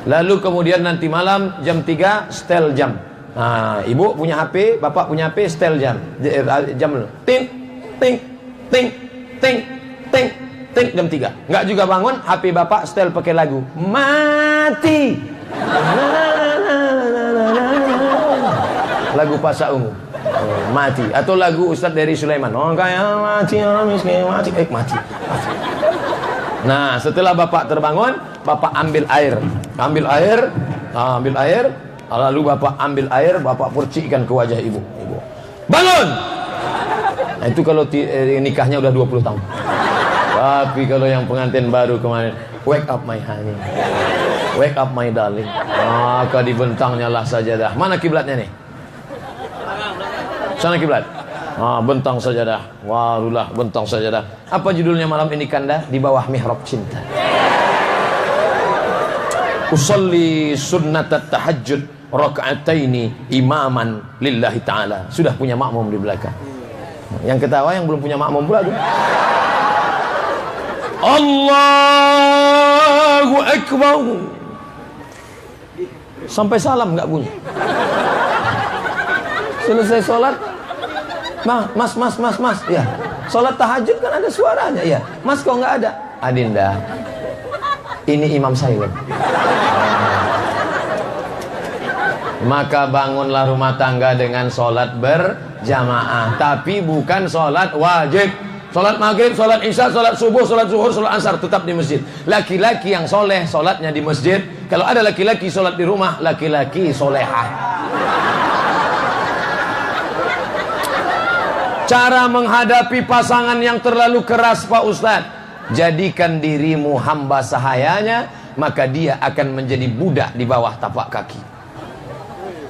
Lalu kemudian nanti malam jam 3 setel jam. Nah, ibu punya HP, bapak punya HP, setel jam. Jam ting ting ting ting ting ting jam 3. Enggak juga bangun, HP bapak setel pakai lagu. Mati. Lagu Pasar Ungu. Mati, atau lagu Ustadz dari Sulaiman. Oh kayak mati, miskin mati, mati. Nah, setelah bapak terbangun, bapak ambil air, lalu bapak ambil air, bapak percikkan ke wajah ibu. Bangun. Nah, itu kalau nikahnya udah 20 tahun. Tapi kalau yang pengantin baru kemarin, wake up my honey, wake up my darling. Maka dibentangnya lah sajadah. Mana kiblatnya nih? Sana kiblat. Bentang sajadah. Warulah bentang sajadah. Apa judulnya malam ini Kanda? Di bawah mihrab cinta. Usolli sunnatat tahajjud raka'ataini imaman lillahi ta'ala. Sudah punya makmum di belakang. Yang ketawa yang belum punya makmum pula tuh. Allahu Akbar. Sampai salam nggak bunyi. Selesai sholat, mas, ya. Sholat tahajud kan ada suaranya, ya. Mas kok nggak ada? Adinda, ini imam silent. Maka bangunlah rumah tangga dengan sholat berjamaah, tapi bukan sholat wajib. Sholat maghrib, sholat isya, sholat subuh, sholat zuhur, sholat asar tetap di masjid. Laki-laki yang soleh sholatnya di masjid. Kalau ada laki-laki sholat di rumah, laki-laki solehah. Cara menghadapi pasangan yang terlalu keras Pak Ustadz, jadikan dirimu hamba sahayanya, maka dia akan menjadi budak di bawah tapak kaki.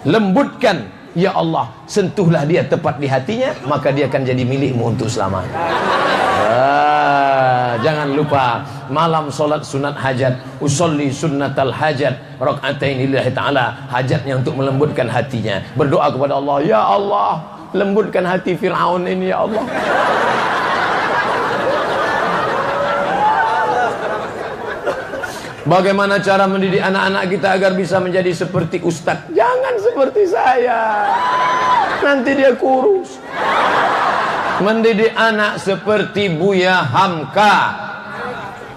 Lembutkan, ya Allah, sentuhlah dia tepat di hatinya, maka dia akan jadi milikmu untuk selamanya. Jangan lupa malam solat sunat hajat, usolli sunnatal hajat raka'atain lillahi ta'ala. Hajatnya untuk melembutkan hatinya, berdoa kepada Allah, ya Allah, lembutkan hati Fir'aun ini ya Allah. Bagaimana cara mendidik anak-anak kita agar bisa menjadi seperti Ustadz? Jangan seperti saya, nanti dia kurus. Mendidik anak seperti Buya Hamka.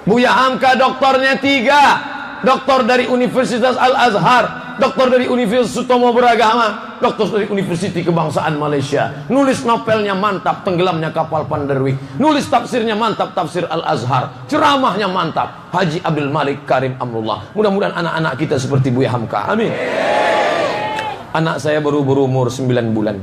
Buya Hamka doktornya 3. Doktor dari Universitas Al-Azhar, doktor dari Universitas Sutomo Beragama, doktor dari Universitas Kebangsaan Malaysia. Nulis novelnya mantap, Tenggelamnya Kapal Panderwi. Nulis tafsirnya mantap, Tafsir Al-Azhar. Ceramahnya mantap, Haji Abdul Malik Karim Amrullah. Mudah-mudahan anak-anak kita seperti Buya Hamka. Amin. Anak saya baru berumur 9 bulan.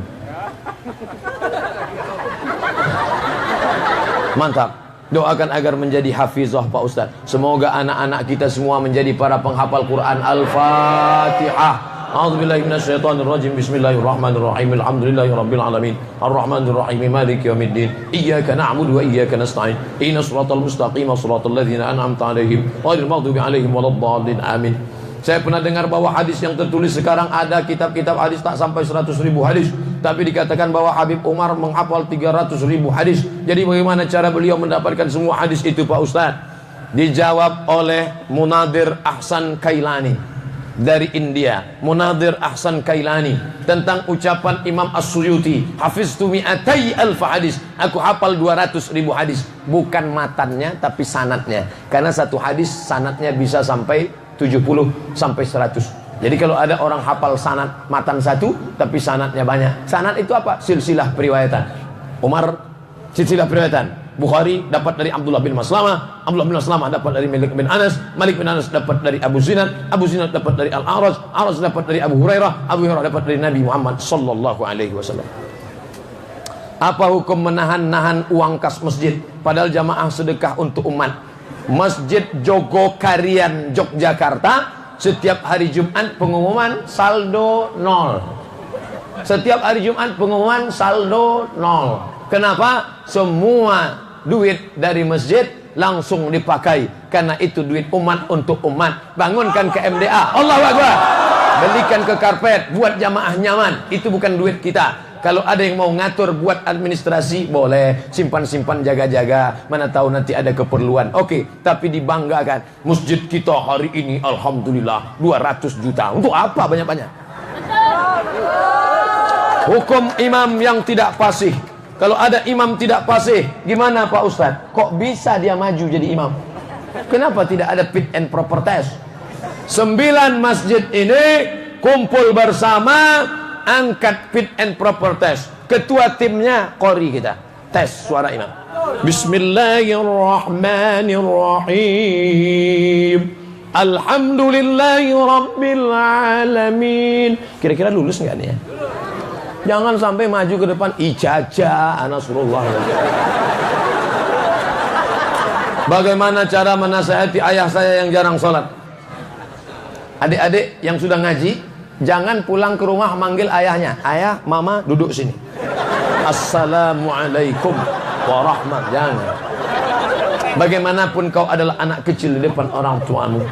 Mantap. Doakan agar menjadi hafizah Pak Ustaz. Semoga anak-anak kita semua menjadi para penghafal Quran. Al-Fatihah. A'udzubillahi minasyaitonirrajim. Bismillahirrahmanirrahim. Alhamdulillahirabbil alamin. Arrahmanirrahim. Maliki yaumiddin. Iyyaka na'budu wa iyyaka nasta'in. Ihdinas shiratal mustaqim, shiratal ladzina an'amta 'alaihim ghairil maghdubi 'alaihim waladdallin. Amin. Saya pernah dengar bahwa hadis yang tertulis sekarang ada kitab-kitab hadis tak sampai 100.000 hadis, tapi dikatakan bahwa Habib Umar menghafal 300.000 hadis. Jadi bagaimana cara beliau mendapatkan semua hadis itu Pak Ustadz? Dijawab oleh Munadir Ahsan Kailani dari India. Munadir Ahsan Kailani tentang ucapan Imam As-Suyuti, hafiztu mi'atai alfa hadis, aku hafal 200.000 hadis. Bukan matannya tapi sanatnya, karena satu hadis sanatnya bisa sampai 70 sampai 100. Jadi kalau ada orang hafal sanad matan satu tapi sanadnya banyak. Sanad itu apa? Silsilah periwayatan. Umar silsilah periwayatan. Bukhari dapat dari Abdullah bin Maslamah, Abdullah bin Maslamah dapat dari Malik bin Anas, Malik bin Anas dapat dari Abu Zinad, Abu Zinad dapat dari Al-A'raj, A'raj dapat dari Abu Hurairah, Abu Hurairah dapat dari Nabi Muhammad sallallahu alaihi wasallam. Apa hukum menahan-nahan uang kas masjid padahal jamaah sedekah untuk umat? Masjid Jogokarian Yogyakarta, setiap hari Jumat pengumuman saldo 0. Setiap hari Jumat pengumuman saldo 0. Kenapa? Semua duit dari masjid langsung dipakai, karena itu duit umat untuk umat. Bangunkan ke MDA, Allahu Akbar. Belikan ke karpet, buat jamaah nyaman. Itu bukan duit kita. Kalau ada yang mau ngatur buat administrasi, boleh. Simpan-simpan, jaga-jaga. Mana tahu nanti ada keperluan. Oke, tapi dibanggakan. Masjid kita hari ini, alhamdulillah, 200 juta. Untuk apa banyak-banyak? Hukum imam yang tidak fasih. Kalau ada imam tidak fasih, gimana Pak Ustadz? Kok bisa dia maju jadi imam? Kenapa tidak ada fit and proper test? 9 masjid ini kumpul bersama, angkat fit and proper test. Ketua timnya qori kita. Tes suara imam. Bismillahirrahmanirrahim. Alhamdulillahi rabbil alamin. Kira-kira lulus nggak nih ya? Jangan sampai maju ke depan ijazah Nasrullah. Bagaimana cara menasihati ayah saya yang jarang sholat? Adik-adik yang sudah ngaji, jangan pulang ke rumah manggil ayahnya. Ayah, mama, duduk sini. Assalamualaikum warahmatullahi. Jangan. Bagaimanapun kau adalah anak kecil di depan orang tuamu,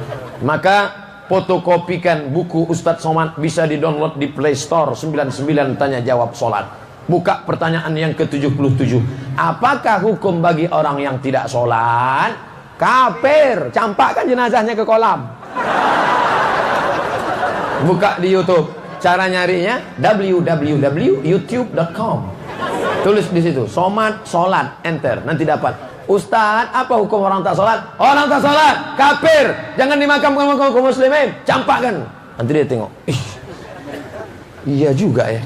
maka fotokopikan buku Ustadz Somad, bisa di-download di Play Store. 99 tanya jawab sholat. Buka pertanyaan yang ke-77. Apakah hukum bagi orang yang tidak sholat? Kafir. Campakkan jenazahnya ke kolam. Buka di YouTube. Cara nyarinya www.youtube.com. Tulis di situ Somad sholat, enter, nanti dapat. Ustadz, apa hukum orang tak sholat? Orang tak sholat kafir, jangan dimakamkan kaum muslimin. Campakkan. Nanti dia tengok, iya juga ya.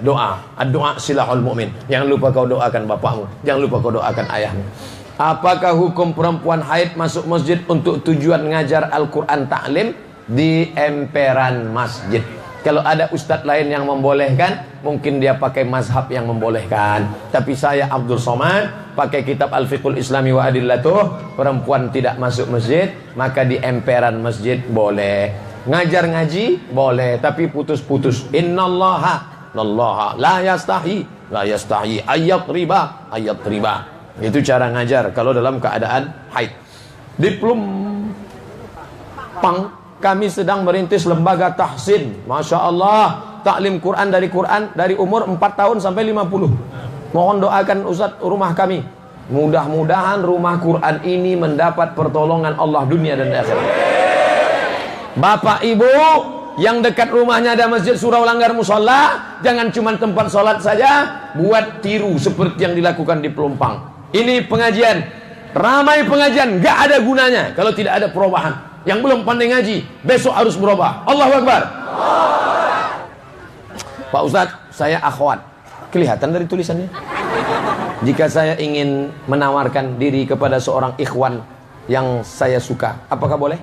Doa, doa silahul mu'min. Jangan lupa kau doakan bapakmu, jangan lupa kau doakan ayahmu. Apakah hukum perempuan haid masuk masjid untuk tujuan ngajar Al-Quran ta'lim? Di emperan masjid. Kalau ada ustadz lain yang membolehkan, mungkin dia pakai mazhab yang membolehkan. Tapi saya Abdul Somad pakai kitab Al-Fiqhul Islami wa Adillatuh. Perempuan tidak masuk masjid, maka di emperan masjid boleh. Ngajar ngaji boleh, tapi putus-putus. Innallaha la yastahi ayat riba. Itu cara ngajar kalau dalam keadaan haid. Di Plumpang kami sedang merintis lembaga tahsin. Masya Allah, taklim Quran dari umur 4 tahun sampai 50. Mohon doakan Ustadz rumah kami. Mudah-mudahan rumah Quran ini mendapat pertolongan Allah dunia dan akhirat. Bapak ibu yang dekat rumahnya ada masjid surau langgar musola, jangan cuma tempat sholat saja, buat tiru seperti yang dilakukan di Pelumpang. Ini pengajian, ramai pengajian, gak ada gunanya kalau tidak ada perubahan. Yang belum pandai ngaji, besok harus berubah. Allahu Akbar. Pak Ustadz, saya akhwat. Kelihatan dari tulisannya. Jika saya ingin menawarkan diri kepada seorang ikhwan yang saya suka, apakah boleh?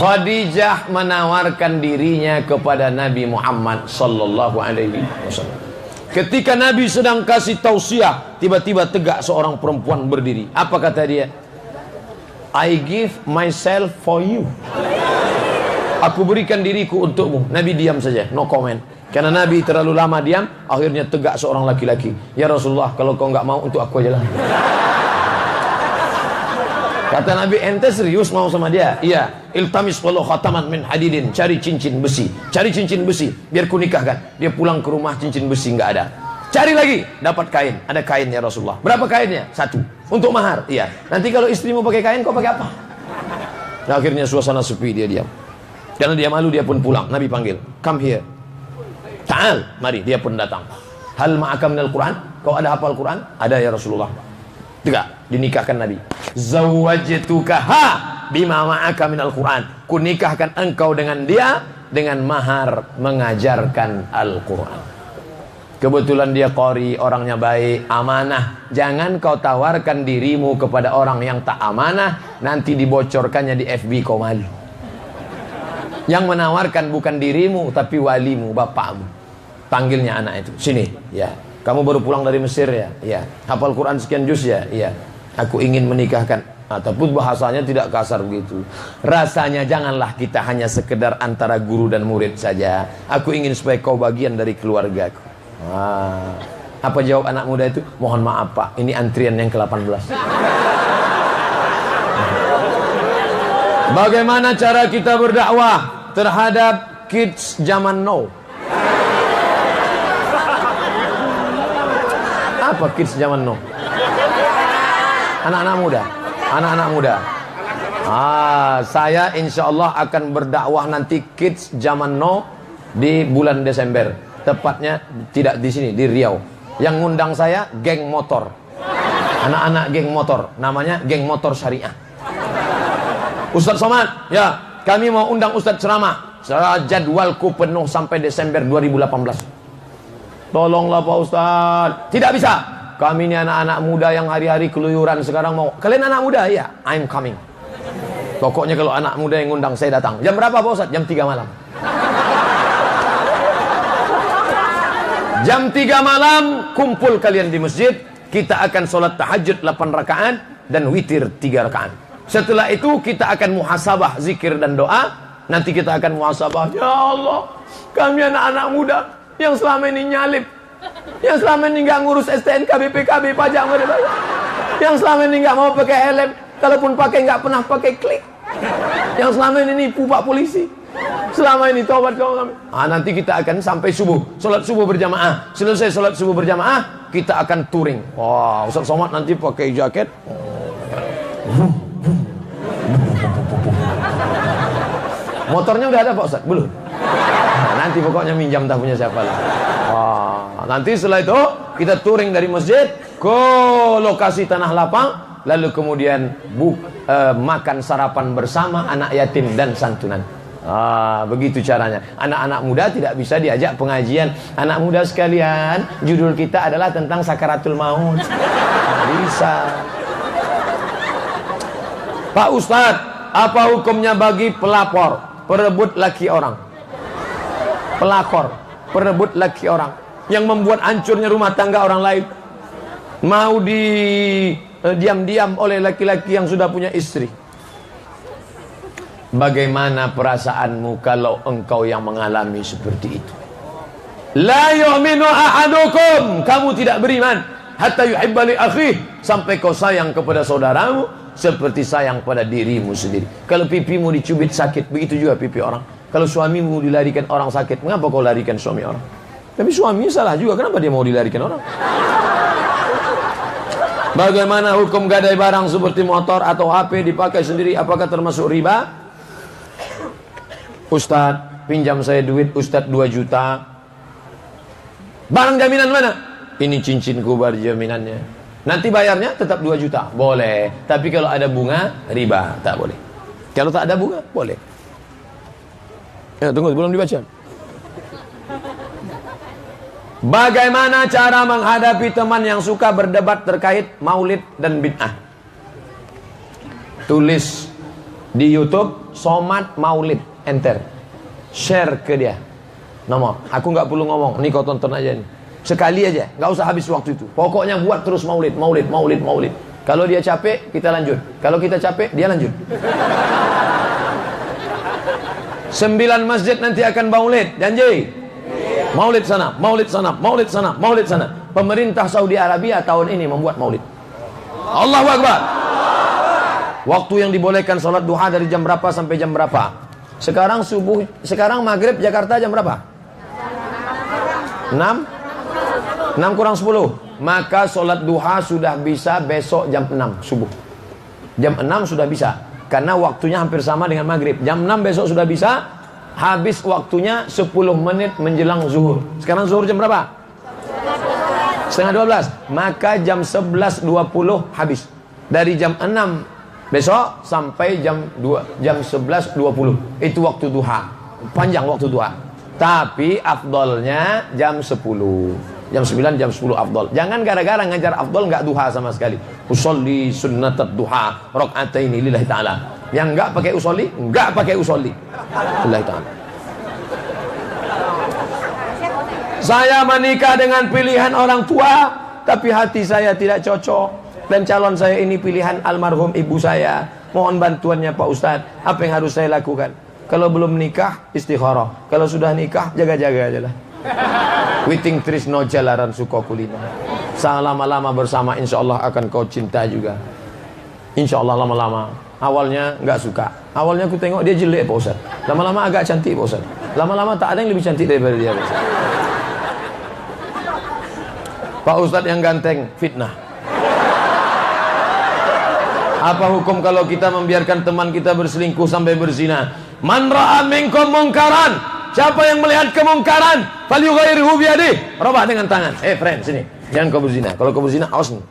Khadijah menawarkan dirinya kepada Nabi Muhammad sallallahu alaihi wasallam. Ketika Nabi sedang kasih tausiah, tiba-tiba tegak seorang perempuan berdiri. Apa kata dia? I give myself for you. Aku berikan diriku untukmu. Nabi diam saja, no comment. Karena Nabi terlalu lama diam, akhirnya tegak seorang laki-laki. Ya Rasulullah, kalau kau nggak mau, untuk aku aja lah. Kata Nabi, ente serius mau sama dia? Iya. Iltamis walau khataman min hadidin. Cari cincin besi. Cari cincin besi, biar ku nikahkan. Dia pulang ke rumah, cincin besi nggak ada. Cari lagi, dapat kain. Ada kain ya Rasulullah. Berapa kainnya? 1. Untuk mahar. Iya. Nanti kalau istrimu pakai kain, kau pakai apa? Nah, akhirnya suasana sepi, dia diam. Karena dia malu, dia pun pulang. Nabi panggil, come here. Ta'al, mari. Dia pun datang. Hal ma'aka minal Quran? Kau ada hafal Quran? Ada ya Rasulullah. Tegak, dinikahkan Nabi. Zawwajtukaha bima ma'aka minal Quran. Kunikahkan engkau dengan dia dengan mahar mengajarkan Al-Quran. Kebetulan dia qori, orangnya baik, amanah. Jangan kau tawarkan dirimu kepada orang yang tak amanah, nanti dibocorkannya di FB, kau malu. Yang menawarkan bukan dirimu, tapi walimu, bapakmu. Panggilnya anak itu, sini, ya. Kamu baru pulang dari Mesir ya? Iya. Hafal Quran sekian juz ya? Iya. Aku ingin menikahkan. Ataupun bahasanya tidak kasar begitu. Rasanya janganlah kita hanya sekedar antara guru dan murid saja. Aku ingin supaya kau bagian dari keluargaku. Apa jawab anak muda itu? Mohon maaf Pak, ini antrian yang ke-18. Bagaimana cara kita berdakwah terhadap kids zaman now? Apa kids zaman now? Anak-anak muda. Anak-anak muda. Saya insya Allah akan berdakwah nanti kids zaman now di bulan Desember. Tepatnya tidak di sini, di Riau. Yang ngundang saya geng motor. Anak-anak geng motor. Namanya geng motor syariah. Ustadz Somad, ya, kami mau undang Ustadz ceramah. Jadwalku penuh sampai Desember 2018. Tolonglah Pak Ustadz. Tidak bisa. Kami ini anak-anak muda yang hari-hari keluyuran sekarang mau. Kalian anak muda? Ya, I'm coming. Pokoknya kalau anak muda yang ngundang saya datang. Jam berapa Pak Ustadz? Jam 3 malam. Jam 3 malam kumpul kalian di masjid. Kita akan sholat tahajud 8 rakaat dan witir 3 rakaat. Setelah itu kita akan muhasabah zikir dan doa. Nanti kita akan muhasabah. Ya Allah, kami anak-anak muda yang selama ini nyalip, yang selama ini nggak ngurus STNK, BPKB, pajak nggak dibayar, yang selama ini nggak mau pakai helm, kalaupun pakai nggak pernah pakai klik, yang selama ini nipu Pak polisi, selama ini tobat kami. Nanti kita akan sampai subuh, sholat subuh berjamaah. Selesai sholat subuh berjamaah, kita akan touring. Wah, Ustadz Somad nanti pakai jaket. Motornya udah ada Pak Ustadz? Belum. Nanti pokoknya minjam tak punya siapa lah. Nanti setelah itu kita touring dari masjid ke lokasi tanah lapang, lalu kemudian makan sarapan bersama anak yatim dan santunan. Begitu caranya. Anak-anak muda tidak bisa diajak pengajian. Anak muda sekalian, judul kita adalah tentang sakaratul maut. Bisa. Pak Ustadz, apa hukumnya bagi pelapor, perebut laki orang? Pelakor, perebut laki orang yang membuat hancurnya rumah tangga orang lain, mau diam-diam oleh laki-laki yang sudah punya istri. Bagaimana perasaanmu kalau engkau yang mengalami seperti itu? La yu'minu ahadukum, kamu tidak beriman hatta yuhibba li akhih, sampai kau sayang kepada saudaramu seperti sayang pada dirimu sendiri. Kalau pipimu dicubit sakit, begitu juga pipi orang. Kalau suamimu dilarikan orang sakit, mengapa kau larikan suami orang? Tapi suaminya salah juga, kenapa dia mau dilarikan orang? Bagaimana hukum gadai barang seperti motor atau HP dipakai sendiri, apakah termasuk riba? Ustadz, pinjam saya duit Ustadz 2 juta. Barang jaminan mana? Ini cincinku berjaminannya. Nanti bayarnya tetap 2 juta. Boleh. Tapi kalau ada bunga, riba. Tak boleh. Kalau tak ada bunga, boleh. Ya, tunggu, belum dibaca. Bagaimana cara menghadapi teman yang suka berdebat terkait maulid dan bid'ah? Tulis di YouTube Somad Maulid, enter, share ke dia nomor. Aku nggak perlu ngomong, ini kau tonton aja nih. Sekali aja, nggak usah habis waktu itu. Pokoknya buat terus maulid. Kalau dia capek, kita lanjut. Kalau kita capek, dia lanjut. 9 masjid nanti akan maulid, janji. Maulid sana, maulid sana, maulid sana, maulid sana. Pemerintah Saudi Arabia tahun ini membuat maulid. Allahu Akbar. Waktu yang dibolehkan sholat duha dari jam berapa sampai jam berapa? Sekarang subuh, sekarang maghrib Jakarta jam berapa? 6 kurang 10. Maka sholat duha sudah bisa besok jam 6 subuh. Jam 6 sudah bisa, karena waktunya hampir sama dengan maghrib. Jam 6 besok sudah bisa. Habis waktunya 10 menit menjelang zuhur. Sekarang zuhur jam berapa? Setengah 12. Maka jam 11.20 habis. Dari jam 6 besok sampai jam 11.20. Itu waktu duha. Panjang waktu duha. Tapi afdolnya jam 10. Jam 9, jam 10 afdol. Jangan gara-gara ngajar afdol nggak duha sama sekali. Usolli sunnatat duha raka'ataini lillahi ta'ala. Yang nggak pakai usolli, nggak pakai usolli lillahi ta'ala. Saya menikah dengan pilihan orang tua, tapi hati saya tidak cocok. Dan calon saya ini pilihan almarhum ibu saya. Mohon bantuannya Pak Ustadz. Apa yang harus saya lakukan? Kalau belum nikah, istikharah. Kalau sudah nikah, jaga-jaga aja lah. Witing trisno jalaran sukokulino. Selama-lama bersama, insya Allah akan kau cinta juga. Insya Allah lama-lama. Awalnya nggak suka. Awalnya aku tengok dia jelek Pak Ustadz. Lama-lama agak cantik Pak Ustadz. Lama-lama tak ada yang lebih cantik daripada dia Pak Ustadz. Pak Ustadz yang ganteng, fitnah. Apa hukum kalau kita membiarkan teman kita berselingkuh sampai berzina? Man ra'a minkum mungkaran. Siapa yang melihat kemungkaran, falyughayyirhu biyadihi. Rubah dengan tangan. Friend, sini. Jangan kau berzina. Kalau kau berzina, awas nih.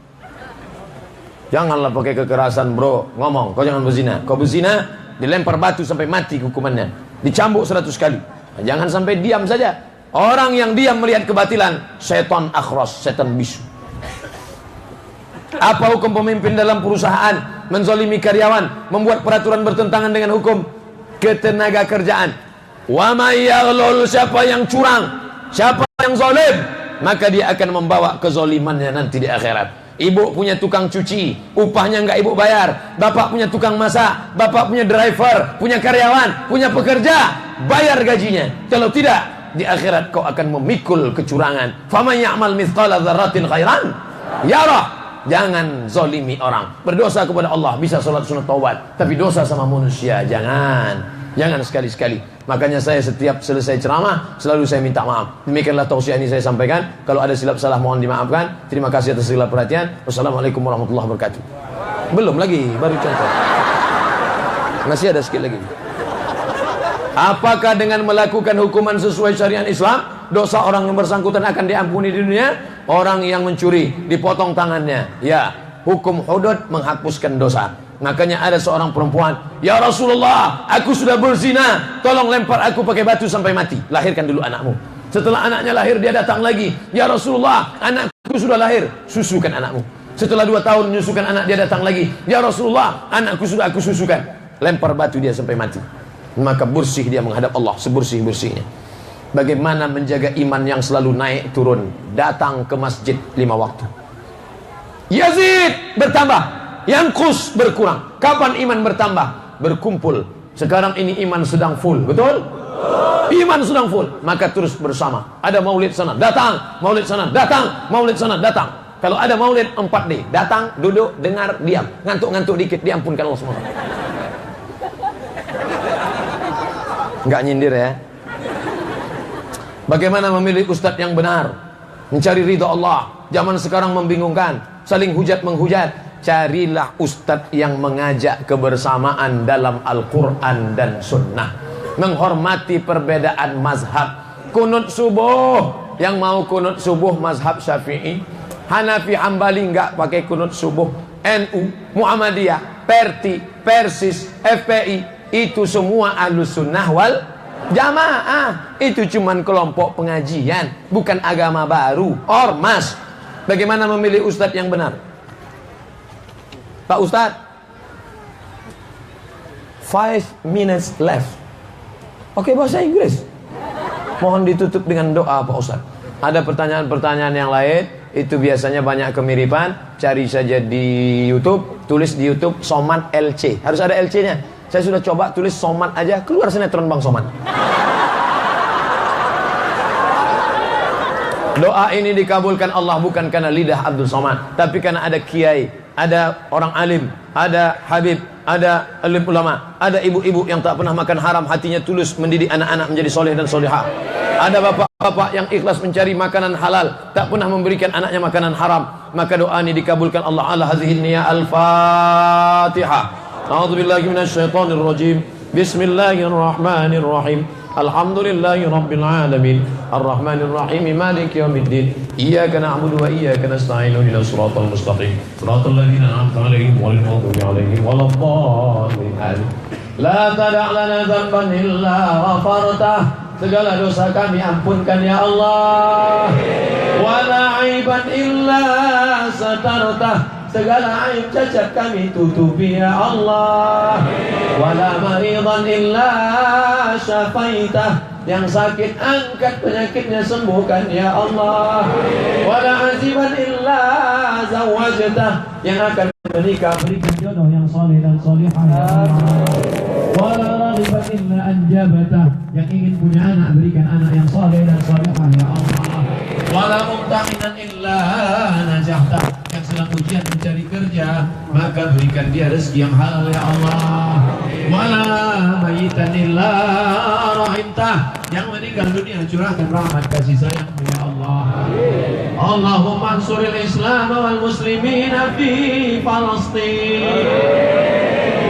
Janganlah pakai kekerasan, bro. Ngomong, kau jangan berzina. Kau berzina, dilempar batu sampai mati hukumannya. Dicambuk 100 kali. Nah, jangan sampai diam saja. Orang yang diam melihat kebatilan, setan akhras, setan bisu. Apa hukum pemimpin dalam perusahaan menzolimi karyawan, membuat peraturan bertentangan dengan hukum ketenaga kerjaan? Wa may yaghlul, siapa yang curang, siapa yang zalim, maka dia akan membawa kezalimannya nanti di akhirat. Ibu punya tukang cuci, upahnya enggak ibu bayar. Bapak punya tukang masak, bapak punya driver, punya karyawan, punya pekerja, bayar gajinya. Kalau tidak, di akhirat kau akan memikul kecurangan. Faman ya'mal mithqala dzarratin khairan yarah. Jangan zolimi orang. Berdosa kepada Allah, bisa sholat sunat taubat, tapi dosa sama manusia jangan. Jangan sekali-sekali. Makanya saya setiap selesai ceramah selalu saya minta maaf. Demikianlah tausiah ini saya sampaikan. Kalau ada silap salah mohon dimaafkan. Terima kasih atas segala perhatian. Wassalamualaikum warahmatullahi wabarakatuh. Belum lagi, baru contoh. Masih ada sikit lagi. Apakah dengan melakukan hukuman sesuai syariat Islam, dosa orang yang bersangkutan akan diampuni di dunia? Orang yang mencuri dipotong tangannya. Ya, hukum hudud menghapuskan dosa. Makanya ada seorang perempuan, ya Rasulullah, aku sudah berzina, tolong lempar aku pakai batu sampai mati. Lahirkan dulu anakmu. Setelah anaknya lahir, dia datang lagi, ya Rasulullah, anakku sudah lahir, susukan anakmu. Setelah 2 tahun menyusukan anak, dia datang lagi, ya Rasulullah, anakku sudah aku susukan. Lempar batu dia sampai mati. Maka bersih dia menghadap Allah sebersih-bersihnya. Bagaimana menjaga iman yang selalu naik turun? Datang ke masjid 5 waktu. Yazid bertambah, yanqus berkurang. Kapan iman bertambah? Berkumpul. Sekarang ini iman sedang full, betul? Iman sedang full, maka terus bersama. Ada maulid sana, datang. Maulid sana, datang. Maulid sana, datang. Kalau ada maulid 4D, datang, duduk, dengar, diam. Ngantuk-ngantuk dikit, diampunkan Allah SWT. Enggak nyindir ya. Bagaimana memilih ustadz yang benar, mencari ridha Allah? Zaman sekarang membingungkan, saling hujat menghujat. Carilah ustadz yang mengajak kebersamaan dalam Al-Quran dan Sunnah, menghormati perbedaan mazhab. Kunut subuh, yang mau kunut subuh mazhab Syafi'i, Hanafi, Hambali enggak pakai kunut subuh. NU, Muhammadiyah, Perti, Persis, FPI, itu semua Ahlus Sunnah wal Jamaah. Itu cuman kelompok pengajian, bukan agama baru, ormas. Bagaimana memilih ustadz yang benar? Pak Ustadz, 5 minutes left. Oke, bahasa Inggris. Mohon ditutup dengan doa Pak Ustadz. Ada pertanyaan-pertanyaan yang lain, itu biasanya banyak kemiripan. Cari saja di YouTube, tulis di YouTube Somad LC. Harus ada LC-nya. Saya sudah coba tulis Somad aja, keluar sinetron Bang Somad. Doa ini dikabulkan Allah bukan karena lidah Abdul Somad, tapi karena ada kiai, ada orang alim, ada habib, ada alim ulama, ada ibu-ibu yang tak pernah makan haram, hatinya tulus mendidik anak-anak menjadi soleh dan solehah. Ada bapak-bapak yang ikhlas mencari makanan halal, tak pernah memberikan anaknya makanan haram. Maka doa ini dikabulkan Allah. Ala hadhihi niyya al-Fatihah. A'udzubillahi minasyaitonir rajim. Bismillahirrahmanirrahim. Alhamdulillahi rabbil alamin. Arrahmanir rahim. Maliki yaumiddin. Iyyaka na'budu wa iyyaka nasta'in. Ihdinas siratal mustaqim. Siratal ladzina an'amta 'alaihim ghairil maghdubi 'alaihim waladdallin. La tada' lana dzanban illa ghafartah. Segala dosa kami ampunkan ya Allah. Wa la 'aiban illa satartah. Segala aib cacat kami tutupi ya Allah. Wala maridan illa syafaitah. Yang sakit angkat penyakitnya, sembuhkan ya Allah. Wala aziban illa zawajtah, yang akan menikah berikan jodoh yang soleh dan solihah ya Allah. Wala raghiban illa anjabatah, yang ingin punya anak berikan anak yang soleh dan solihah ya Allah. Wala mumtahinan illa najahtah, yang sedang ujian mencari kerja maka berikan dia rezeki yang halal ya Allah. Wala mayitan illa rahimtah, yang meninggal dunia curahkan rahmat kasih sayang ya Allah. Allahumma ansuril Islam wal muslimin fi Palestin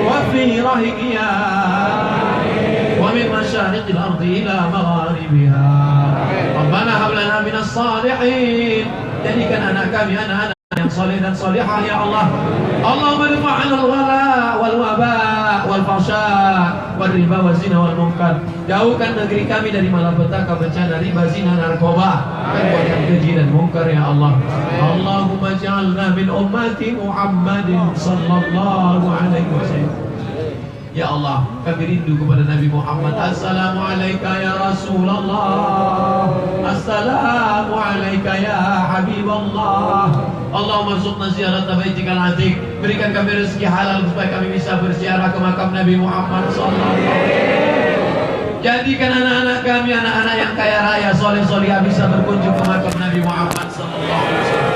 wa fi Rahiqiya wa min masyariqil ardi ila magharibiha. Rabbana hab lana minas salihin, jadikan anak kami anak-anak yang soleh dan solihah ya Allah. Allahumma rifa'an al-ghala wal waba wal fasha wal riba wal zina wal munkar. Jauhkan negeri kami dari malapetaka, bencana, riba, zina, narkoba, perbuatan keji dan munkar ya Allah. Allahumma ja'alna min ummati Muhammadin sallallahu alaihi wasallam. Ya Allah, kami rindu kepada Nabi Muhammad. Assalamualaikum ya Rasulullah, Assalamualaikum ya Habiballah. Allahumma rzuqna ziyarat baitikal atiq, berikan kami rezeki halal supaya kami bisa berziarah ke makam Nabi Muhammad sallallahu alaihi wasallam. Jadikan anak-anak kami anak-anak yang kaya raya, soleh-solehah, bisa berkunjung ke makam Nabi Muhammad sallallahu alaihi wasallam.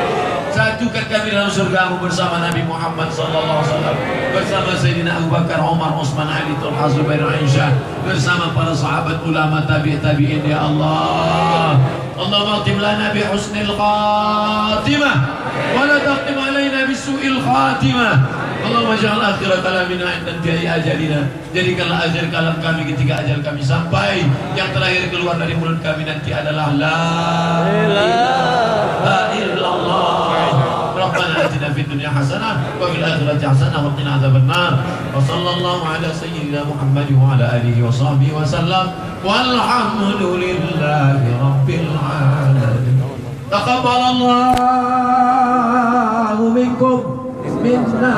Satukan kami dalam surgamu bersama Nabi Muhammad sallallahu alaihi wasallam, bersama Sayyidina Abu Bakar, Umar, Utsman, Ali, Talha, Zubair, Aisyah, bersama para sahabat, ulama, tabi'in ya Allah. Allahumma khtim lana bi husnil khatimah wa la taqtim alaina bi su'il khatimah. Allahumma ja'al akhir kalamina inda intihi ajalina, jadikanlah akhir kalam kami ketika ajal kami sampai, yang terakhir keluar dari mulut kami nanti adalah la ilaha illallah. Rabbana atina fid dunya hasanah wa fil akhirati hasanah wa qina adzabannar. Wa sallallahu ala sayyidina Muhammad wa ala alihi wa sahbihi wa sallam. Walhamdulillahi rabbil alamin. Taqabbalallahu minkum minna